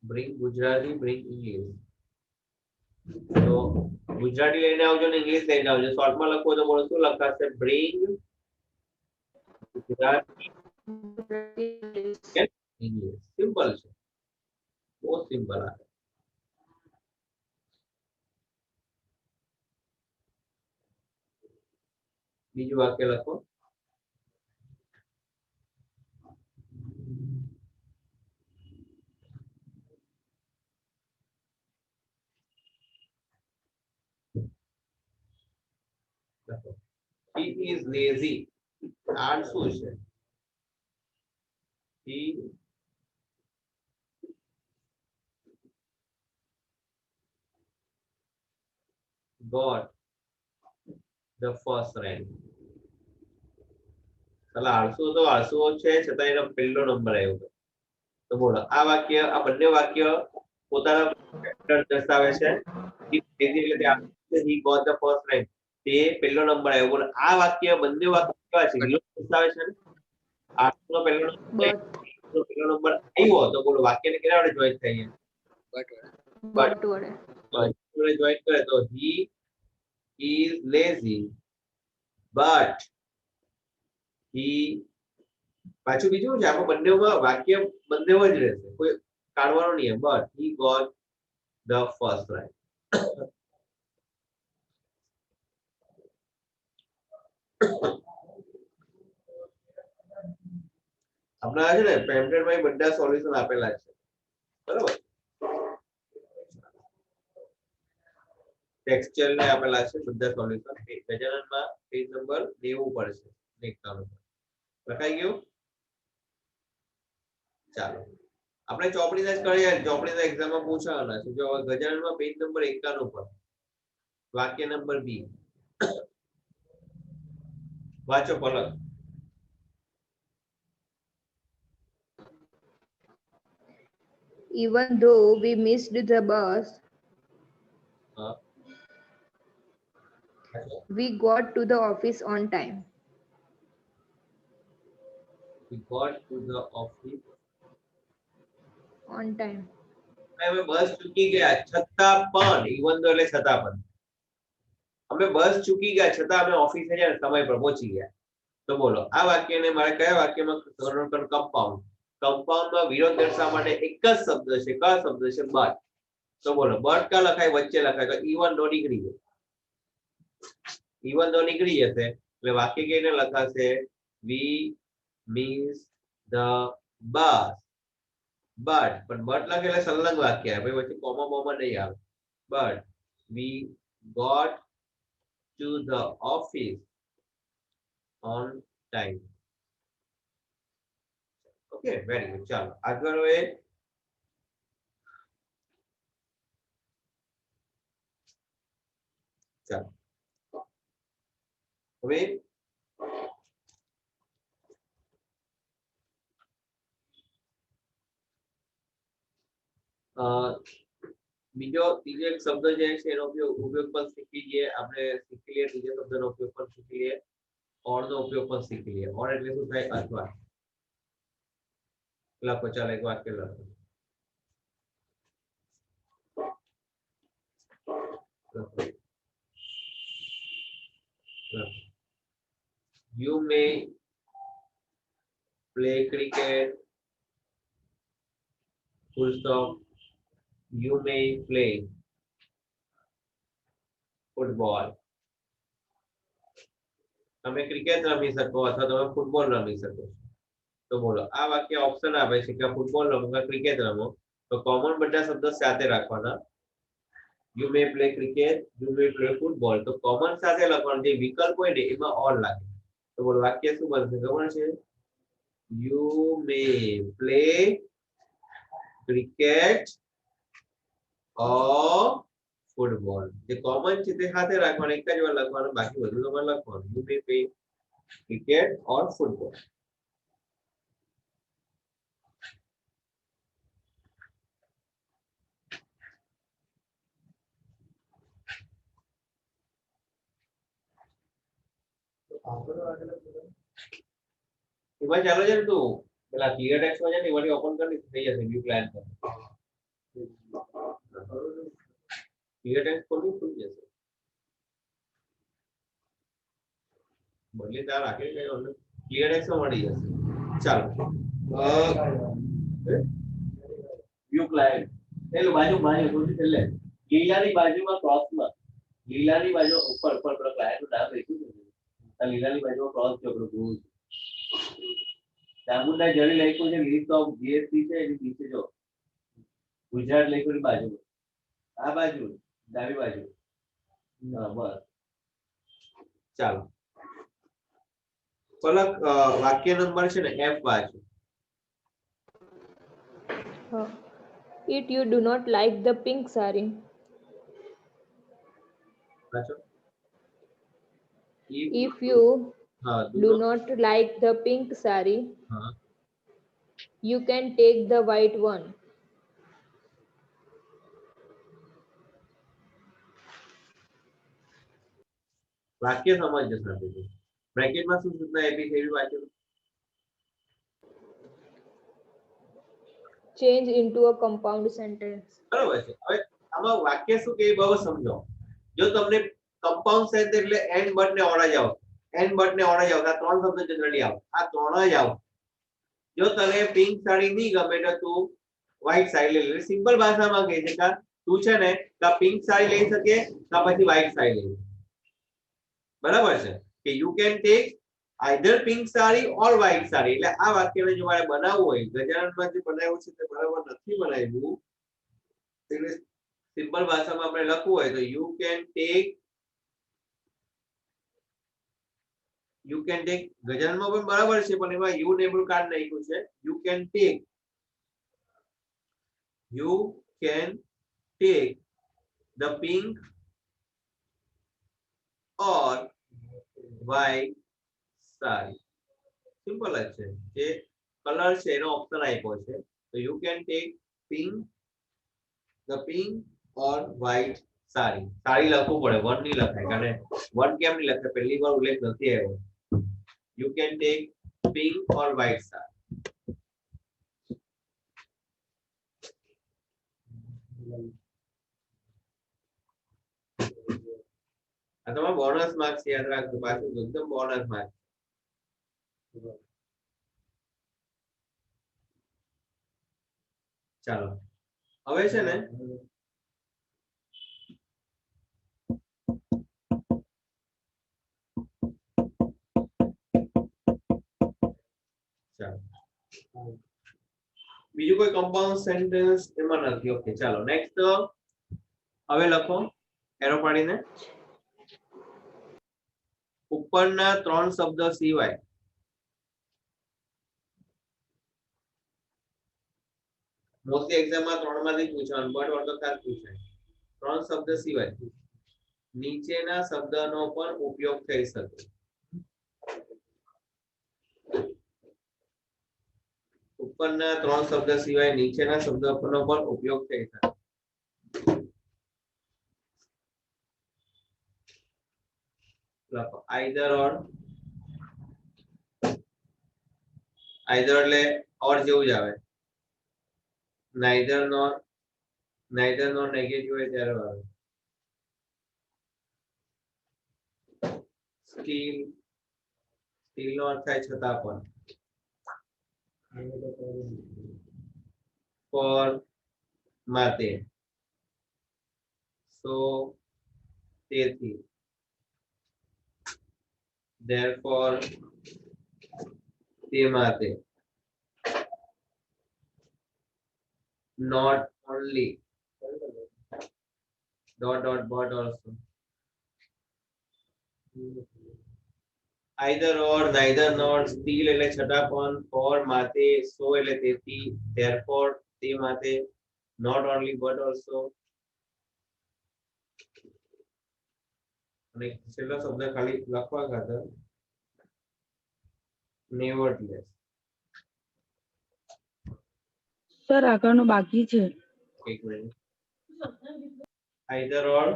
bring Gujarati bring English તો ગુજરાતી લઈને આવજો ને ઇંગ્લિશ લઈને આવજો શોર્ટમાં લખો તો બોલો શું લખાશે bring Gujarati English સિમ્પલ છે બહુ સિમ્પલ આ બીજું વાક્ય લખો he is lazy આ શું છે he got the first rank આળસુ તો આળસુઓ છે છતાં એનો પહેલો નંબર આવ્યો તો બોલો આ વાક્ય, આ બંને વાક્ય પોતાના character દર્શાવે છે. he got the first rank. તે પહેલો નંબર આવ્યો. બોલો આ વાક્ય, બંને વાક્ય કેવા છે? વિલોમ દર્શાવે છે ને. આઠનો પહેલો નંબર, But પહેલો નંબર આવ્યો તો બોલો વાક્યને કેના વડે જોઈન થાય? But વડે. જોઈન કરે તો he is lazy but he, પાછું બીજું છે આમાં બંનેમાં વાક્ય બંનેવ જ રહેશે, કોઈ કાઢવાનો નહીં. but he got the first rank. આપણા છે ને પેમ્પલેટમાં બધા સોલ્યુશન આપેલા છે, બરાબર. ટેક્સચર ને આપેલા છે બધા સોલ્યુશન. ગજાનનમાં પેજ નંબર 90 પર છે, 91 પર લખાઈ ગયું. ચાલો આપણે ચોપડીના જ કરીએ. ચોપડીના એક્ઝામમાં પૂછાવાના છે. જો ગજાનનમાં પેજ નંબર 91 પર વાક્ય નંબર બી વાંચો પલક. Even though we missed the bus, હા we got to the office on time. we got to the office On time. અમે બસ ચૂકી ગયા છતાં પણ, ઇવન ધો એટલે છતાં પણ, અમે બસ ચૂકી ગયા છતાં અમે ઓફિસે છે ને સમય પર પહોંચી ગયા. તો બોલો આ વાક્યને મારે કયા વાક્યમાં કન્વર્ટ કરવું? કમ્પાઉન્ડ. કમ્પાઉન્ડમાં વિરોધ દર્શાવવા માટે એક જ શબ્દ છે. કયો શબ્દ છે? બટ. તો બોલો બટ કા લખાય? વચ્ચે લખાય તો ઇવન ધો નીકળી જાય. ઇવન ધો નીકળી જશે એટલે વાક્ય કેને લખાશે? we miss the bus but. પણ બટ લખે એટલે સંલગ્ન વાક્ય આવે, પછી વચ્ચે કોમા બોમા નહીં આવે. but we got to the office on time. Okay, very good. ચાલો આગળ હવે ચાલો હવે બીજો ત્રીજો એક શબ્દ જે છે એનો ઉપયોગ પણ શીખી લઈએ. આપણે શીખી લઈએ ત્રીજો શબ્દનો ઉપયોગ પણ શીખી લઈએ. ઓર નો ઉપયોગ પણ શીખી લઈએ. ઓર એટલે શું થાય? અથવા. લખો, ચાલો એક વાક્ય લખો. You may play cricket. Full stop. You may play football. તમે ક્રિકેટ રમી શકો અથવા તમે ફૂટબોલ રમી શકો. તો બોલો આ વાક્ય ઓપ્શન આપે છે કે ફૂટબોલ રમો કે ક્રિકેટ રમો. તો કોમન બધા શબ્દો સાથે રાખવાના. You may play cricket, you may play football. તો કોમન સાથે લખવાનું. જે વિકલ્પ હોય ને એમાં ઓર લાગે. તો બોલો વાક્ય શું બનશે ખબર છે? You may play cricket or football. જે કોમન છે તે સાથે રાખવાનું, એક જ વાર લખવાનું, બાકી બધું તમારે લખવાનું. You may play cricket or football. એમાં ચાલો છે ને તું પેલા ક્લિયર ટેક્સ્ટ માં છે ને એમાંથી ઓપન કરી થઈ જશે. વ્યૂ પ્લાન પર ક્લિયર ટેક્સ્ટ ખોલી ખુલી જશે. બદલી તાર રાખી કઈ ઓને ક્લિયર ટેક્સ્ટ માં મળી જશે. ચાલો વ્યૂ ક્લાયન્ટ પેલું બાજુ થોડી છેલ્લે લીલાની બાજુમાં ક્રોસમાં, લીલાની બાજુ ઉપર ઉપર ક્લાયન્ટ નું નામ લખ્યું છે. આ લીલાની બાજુમાં ક્રોસ છે આપણું ભૂલ. ચામુંડા જરી લખ્યું છે. લિસ્ટ ઓફ જીએસટી છે એની નીચે જો ગુજરાત લખ્યું બાજુમાં, આ બાજુ ડાબી બાજુ. હા બસ. ચાલો પલક વાક્ય નંબર છે ને F બાજુ. It you do not like the pink saree. પાછો If you હા do not like the pink saree, હા You can take the white one. વાક્ય સમજજો સાથે બ્રેકેટમાં શું સૂચના આપી છે એ વાંચો. Change into a compound sentence. બરોબર છે. હવે આમાં વાક્ય શું કે બહુ સમજો. જો તમને કમ્પાઉન્ડ સેન્ટેન્સ એટલે એન્ડ બટ ને ઓર જ આવશે. એન્ડ બટ ને ઓર જ આવશે. આ ત્રણ શબ્દ જનરલી આવે. આ ત્રણ જ આવશે. જો તને પિંક સાડી નહીં ગમે તો તું વ્હાઈટ સાડી લઈ લે. સિમ્પલ ભાષામાં કહે છે કે તું છે ને કા પિંક સાડી લઈ શકે કા પછી વ્હાઈટ સાડી લઈ. બરાબર છે કે you can take either pink sari or white sari. એટલે આ વાક્યને જો મારે બનાવવું હોય ગજાનનમાં જે બનાવ્યું છે તે બરાબર નથી બનાવ્યું. એટલે સિમ્પલ ભાષામાં આપણે લખવું હોય તો યુ કેન ટેક ગજાનનમાં પણ બરાબર છે પણ એમાં યુ નેબલ કાર્ડ નાખ્યું છે. You can take the pink or white sari. Simple જ છે. જે કલર છે એનો ઓપ્શન આપ્યો છે તો you can take the pink or white sari. Sari લખવું પડે વન નહીં લખાય કારણ વન કેમ નહીં લખાય પહેલી વાર ઉલ્લેખ નથી આવ્યો. You can take pink or white sari. આ તમારા બોનસ માર્ક્સ યાદ રાખજો પાછું એકદમ બોનસ માર્ક્સ. ચાલો હવે છે ને બીજું કોઈ કમ્પાઉન્ડ સેન્ટેન્સ એમાં નથી. ઓકે ચાલો નેક્સ્ટ હવે લખો એરો પાડીને ઉપરના ત્રણ શબ્દ સિવાય મોસ્ટલી એક્ઝામમાં ત્રણમાંથી પૂછવાનું બટ ઓર તો ખાસ પૂછાય. ત્રણ શબ્દ સિવાય નીચેના શબ્દનો પણ ઉપયોગ થઈ શકે. ઉપરના ત્રણ શબ્દ સિવાય નીચેના શબ્દનો પણ ઉપયોગ થઈ શકે. લખો આઈધર ઓર. આઈધર એટલે ઓર જેવું જ આવે. નાઈધર નોર નેગેટિવ હોય ત્યારે આવે. સ્ટીલ નો અર્થ થાય છતાં પણ. ફોર માટે સો તેથી. therefore તે માટે. not only dot but also. either or neither nor still એટલે છતાં પણ for માટે so એટલે તેથી therefore તે માટે not only but also. અને છેલ્લો શબ્દ ખાલી લખવા ખાતર nevertheless. સર આગળનું બાકી છે. એક minute. either or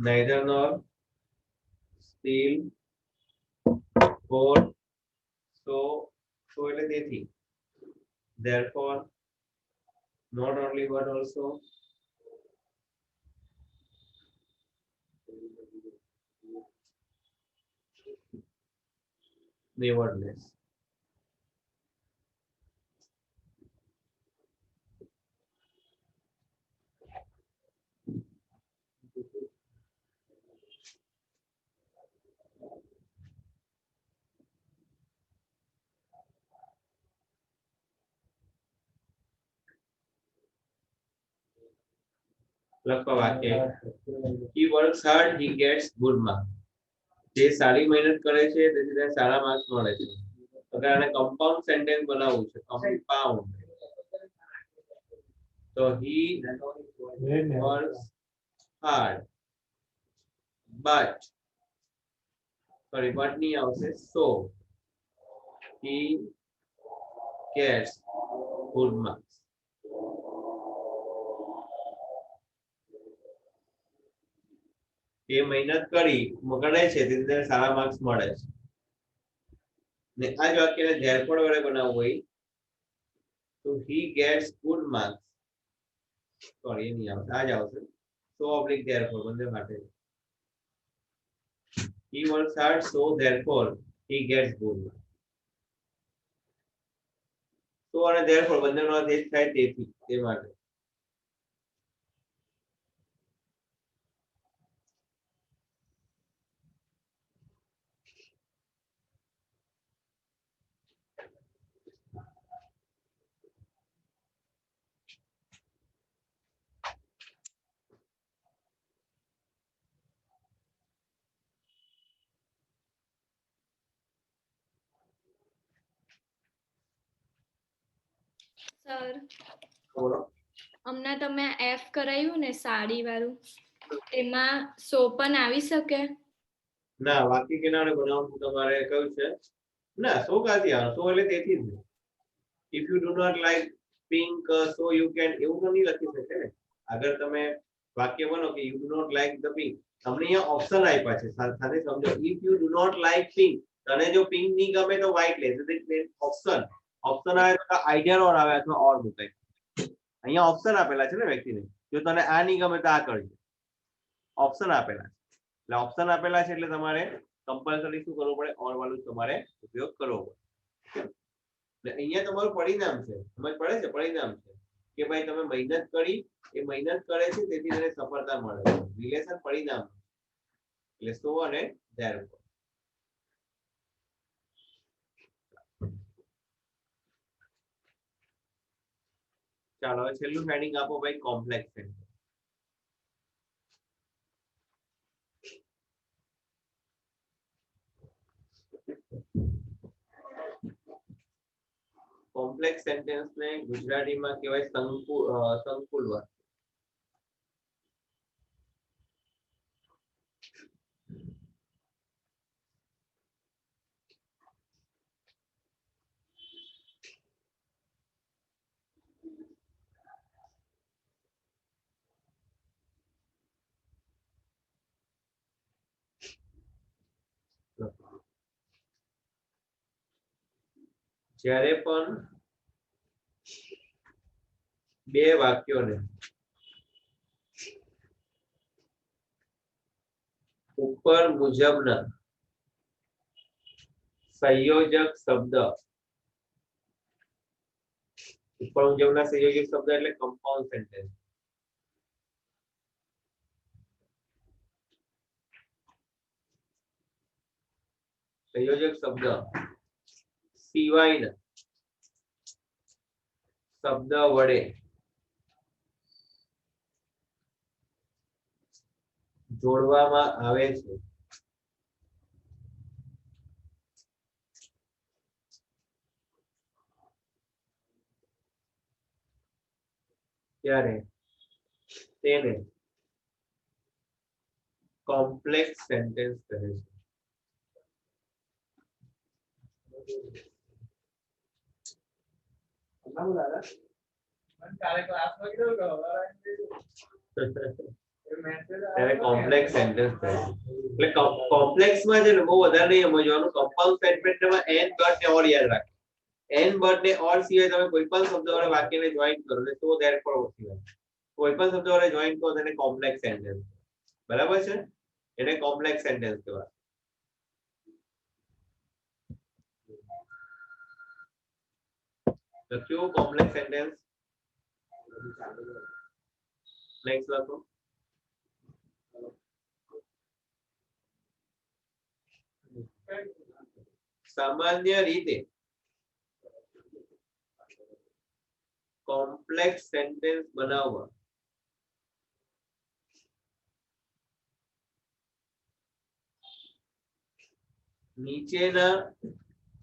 neither nor still for so એટલે તેથી therefore not only but also. nevertheless. લખો વાક્ય. he works hard he gets good marks. જે સારી મહેનત કરે છે તેથી તેને સારા માર્ક્સ મળે છે. અગર આને કમ્પાઉન્ડ સેન્ટેન્સ બનાવવું છે કમ્પાઉન્ડ તો he works hard but ની આવશે so he gets good marks. એ મહેનત કરી કરે છે તેથી તેને સારા માર્ક્સ મળે છે ને આ જ વાક્યને therefore વડે બનાવવું હોય તો he gets good marks. Sorry એ નહીં આવશે આ જ આવશે so oblique therefore બંને માટે he works hard so therefore he gets good marks. so અને therefore બંનેનો અર્થ એક થાય તેથી તે માટે સર બોલો હમણાં તમે એફ કરાયું ને સાડી વાળું એમાં સો પણ આવી શકે ના વાક્ય કિનારે બનાવવાનું તમારે કયું છે ના સો કાથી આવે સો એટલે તેથી જ ને if you do not like pink so you can એવું તો નહીં લખી શકે ને અગર તમે વાક્ય બનો કે you do not like the pink તમને અહીંયા ઓપ્શન આપ્યા છે સાથે સમજો if you do not like pink તને જો પિંક નહીં ગમે તો વ્હાઈટ લે તો ઓપ્શન ઓપ્શન આવે તો આઈડિયા ઓર આવે અથવા ઓર મુકાય અહીંયા ઓપ્શન આપેલા છે ને વ્યક્તિને જો તને આ નહીં ગમે તો આ કરજો ઓપ્શન આપેલા છે એટલે ઓપ્શન આપેલા છે એટલે તમારે કમ્પલસરી શું કરવું પડે ઓર વાળું તમારે ઉપયોગ કરવો પડે એટલે અહીંયા તમારું પરિણામ છે સમજ પડે છે પરિણામ છે કે ભાઈ તમે મહેનત કરી એ મહેનત કરે છે તેથી તેને સફળતા મળે છે રિલેશન પરિણામ એટલે સો અને therefore ચાલો હવે છેલ્લું હેડિંગ આપો ભાઈ કોમ્પ્લેક્સ સેન્ટેન્સ કોમ્પ્લેક્સ સેન્ટેન્સ ને ગુજરાતીમાં કહેવાય સંકુલ વાક્ય જ્યારે પણ બે વાક્યોને ઉપર મુજબના સંયોજક શબ્દ ઉપર મુજબના સંયોજક શબ્દ એટલે કમ્પાઉન્ડ સેન્ટેન્સ સંયોજક શબ્દ સિવાયના શબ્દ વડે જોડવામાં આવે છે ત્યારે તેને કોમ્પ્લેક્સ સેન્ટેન્સ કહે છે ત્યારે કોમ્પ્લેક્સ સેન્ટેન્સ કહે છે એટલે કોમ્પ્લેક્સ માં છે ને બહુ વધારે નહીં સમજવાનું કમ્પાઉન્ડ સેન્ટેન્સમાં એન બટ ને ઓર યાદ રાખો એન બટ ને ઓર સિવાય તમે કોઈ પણ શબ્દ વડે વાક્યને જોઈન કરો ને તો ધેરફોર સિવાય કોઈ પણ શબ્દ વડે જોઈન કરો તેને કોમ્પ્લેક્સ સેન્ટેન્સ બરાબર છે એને કોમ્પ્લેક્સ સેન્ટેન્સ કહેવાય લખ્યું કોમ્પ્લેક્સ સેન્ટેન્સ નેક્સ્ટ લખો સામાન્ય રીતે કોમ્પ્લેક્સ સેન્ટેન્સ બનાવવા નીચેના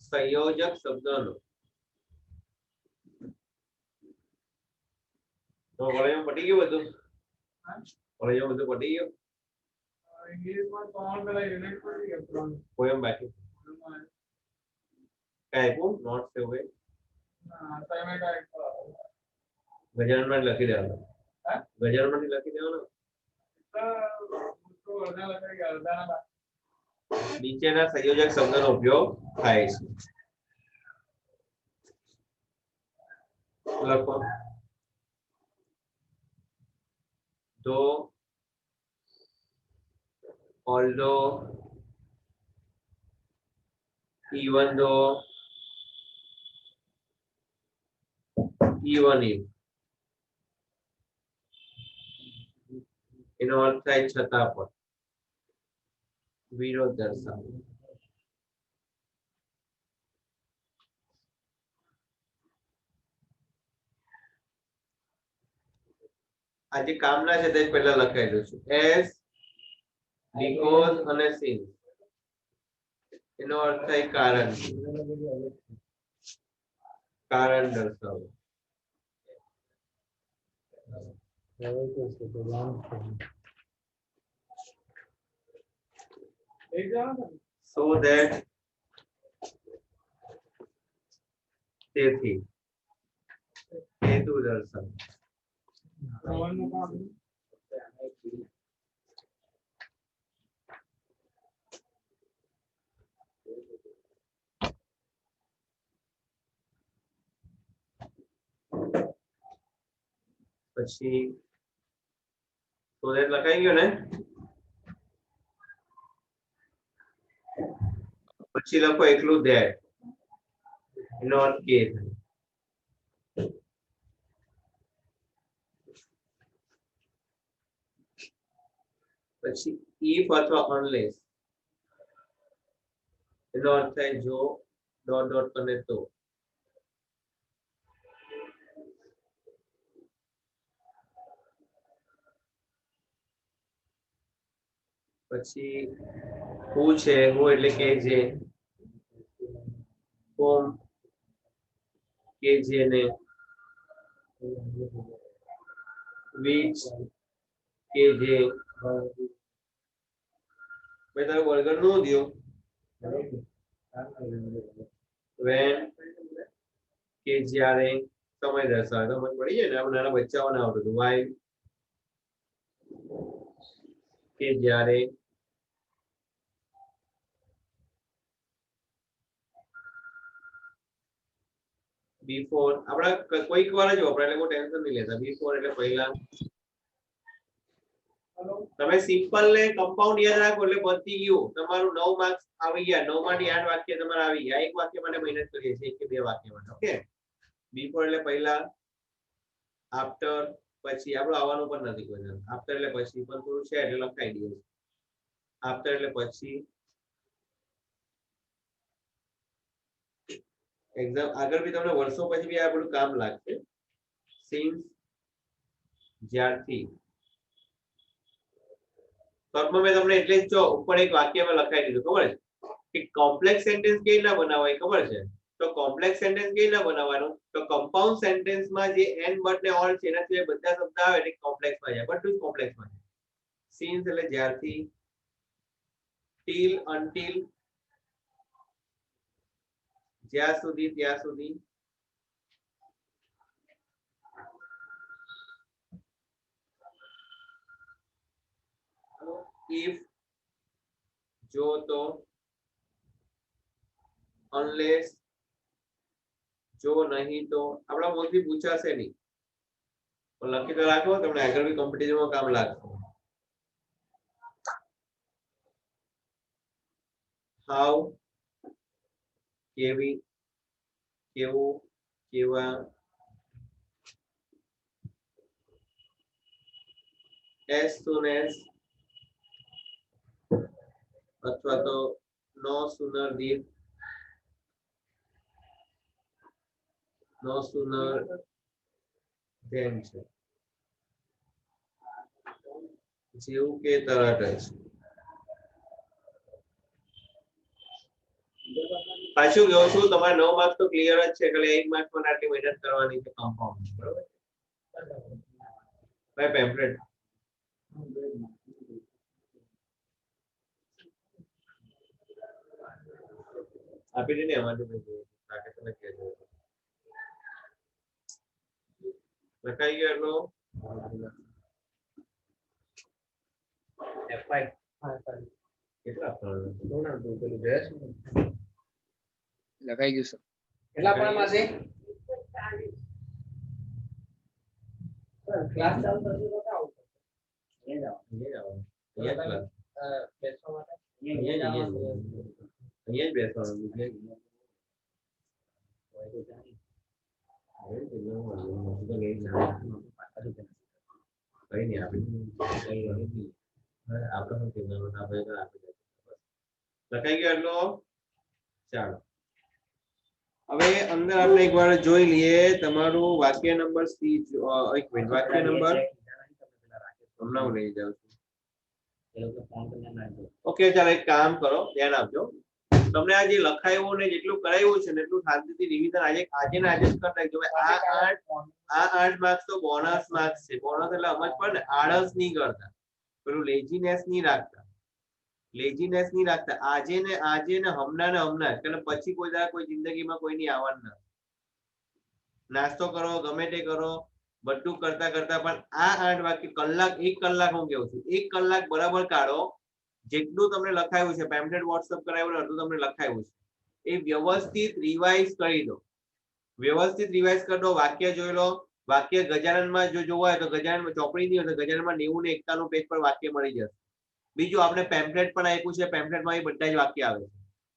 સંયોજક શબ્દોનો તો કોલેજમાં પટી ગયું બધું કોલેજમાં બધું પટી ગયું પોયમ બાકી કઈ આપ્યું નોટ સેવ હોય ગજાનનમાં જ લખી દેવાનું. ગજાનમાંથી લખી દેવાનું. નીચેના સંયોજક શબ્દનો ઉપયોગ થાય છે. લખો. though, although, even though, even if. એનો અર્થ થાય છતાં પણ. વિરોધ દર્શાવો. આજે કામના છે તે પહેલા લખાયેલું છે. એસ, બીકોઝ અને સિન્સ. એનો અર્થ થાય કારણ. કારણ દર્શાવો. so that, તેથી. હેતુ દર્શાવો. પછી so that લખાઈ ગયો ને. પછી લખો એકલું that. એનો અર્થ કે થાય. પછી if અથવા unless. એનો અર્થ થાય જો ડોટ ડોટ કરે તો. પછી who છે who એટલે કે જે. whom કે જેને. which કે જે. મેં તારો વર્ગર નો દિયો. when કે જ્યારે. સમય દર્શાવે તો મને પડી જાય ને. આપણે નાના બચ્ચાઓને આવડતું હતું. while કે જ્યારે. બિફોર આપડા કોઈક વાર જ વપરાય એટલે બહુ ટેન્શન નહીં લેતા. બિફોર એટલે પહેલા. તમે સિમ્પલ ને કમ્પાઉન્ડ યાદ રાખો એટલે પતી ગયું. તમારું 9 માર્ક્સ આવી ગયા. 9 માંથી 8 વાક્ય તમારા આવી ગયા. એક વાક્ય માટે મહેનત કરીએ છીએ, એક કે બે વાક્ય માટે. ઓકે. બિફોર એટલે પહેલા. આફ્ટર પછી આપણું આવવાનું પણ નથી કોઈ. આફ્ટર એટલે પછી પણ થોડું છે એટલે લખાઈ દઈએ. આફ્ટર એટલે પછી. એક્ઝામ આગળ બી તમને વર્ષો પછી બી આ બધું કામ લાગશે. સિન્સ જ્યારથી. શોર્ટમાં મેં તમને એટલે જ જો ઉપર એક વાક્યમાં લખાઈ દીધું. ખબર છે કે કોમ્પ્લેક્સ સેન્ટેન્સ કેવી રીતના બનાવાય ખબર છે? તો કોમ્પ્લેક્સ સેન્ટેન્સ કેવી રીતના બનાવવાનું? તો કમ્પાઉન્ડ સેન્ટેન્સમાં જે એન બટ ને ઓલ છે એના સિવાય બધા શબ્દ આવે એટલે કોમ્પ્લેક્સમાં જાય. બધું જ કોમ્પ્લેક્સમાં જાય. સિન્સ એટલે જ્યારથી. ટીલ અનટીલ જ્યાં સુધી ત્યાં સુધી. if જો તો. unless જો નહીં તો. આપણા મોસ્ટલી પૂછાશે નહીં પણ લખી તો રાખો. તમને આગળ બી કોમ્પિટિશનમાં કામ લાગશે. how કેવી કેવું કેવા. as soon as અથવા તો no sooner than. no sooner than છે. જેવું કે તરત જ. પાછું કહું છું તમારે 9 માર્ક્સ તો ક્લિયર જ છે. એટલે 1 માર્ક માં આટલી મહેનત કરવાની છે કમ્પાઉન્ડ. બરોબર. ભાઈ પેમ્પલેટ આપી દે ને. એમાંથી તને કહેજો. લખાઈ ગયો એટલો F5 કેટલા લખાઈ ગયું સર. કેટલા પણ માસે ક્લાસ ચાલુ કરજો તો આવું અહીંયા જાવ અહીંયા બેસવા માટે અહીંયા જ બેસવાનું કઈ નહીં આપણે શું કહેવાનું ના ભાઈ લખાઈ ગયો એટલો ચાલો હવે અંદર આપણે એકવાર જોઈ લઈએ તમારું વાક્ય નંબર સી એક મિનિટ વાક્ય નંબર હમણાં હું લઈ જાઉં છું ઓકે ચાલો એક કામ કરો ધ્યાન આપજો તમને આ જે લખાયું ને જેટલું કરાયું છે ને એટલું શાંતિથી રિવિઝન આજે ને આજે જ કરી નાખજો આ 8 માર્ક્સ તો બોનસ માર્ક્સ છે બોનસ એટલે સમજ પડે ને આળસ નહીં કરતા પેલું લેઝીનેસ નહીં રાખતા આજે ને હમણાં એટલે પછી કોઈ દાડો કોઈ જિંદગીમાં કોઈ નહીં આવવાનું નથી નાસ્તો કરો ગમે તે કરો બધું કરતા કરતા પણ આ 8 વાક્ય કલાક 1 કલાક હું કેવું છું 1 કલાક બરાબર કાઢો જેટલું તમને લખાયું છે પેમ્પલેટ વોટ્સઅપ કરાવ્યું અડધું તમને લખાયું છે એ વ્યવસ્થિત રિવાઇઝ કરી દો કરી દો વાક્ય જોઈ લો વાક્ય ગજાનનમાં જો જોવા હોય તો ગજાનનમાં ચોપડી નહીં હોય તો ગજાનનમાં 90 ને 91 પેજ પર વાક્ય મળી જશે બીજું આપણે પેમ્પલેટ પણ આપ્યું છે પેમ્પલેટમાં એ બધા જ વાક્ય આવે છે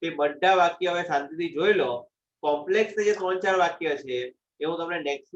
તે બધા વાક્ય હવે શાંતિથી જોઈ લો કોમ્પ્લેક્સ જે 3-4 વાક્ય છે એ હું તમને નેક્સ્ટ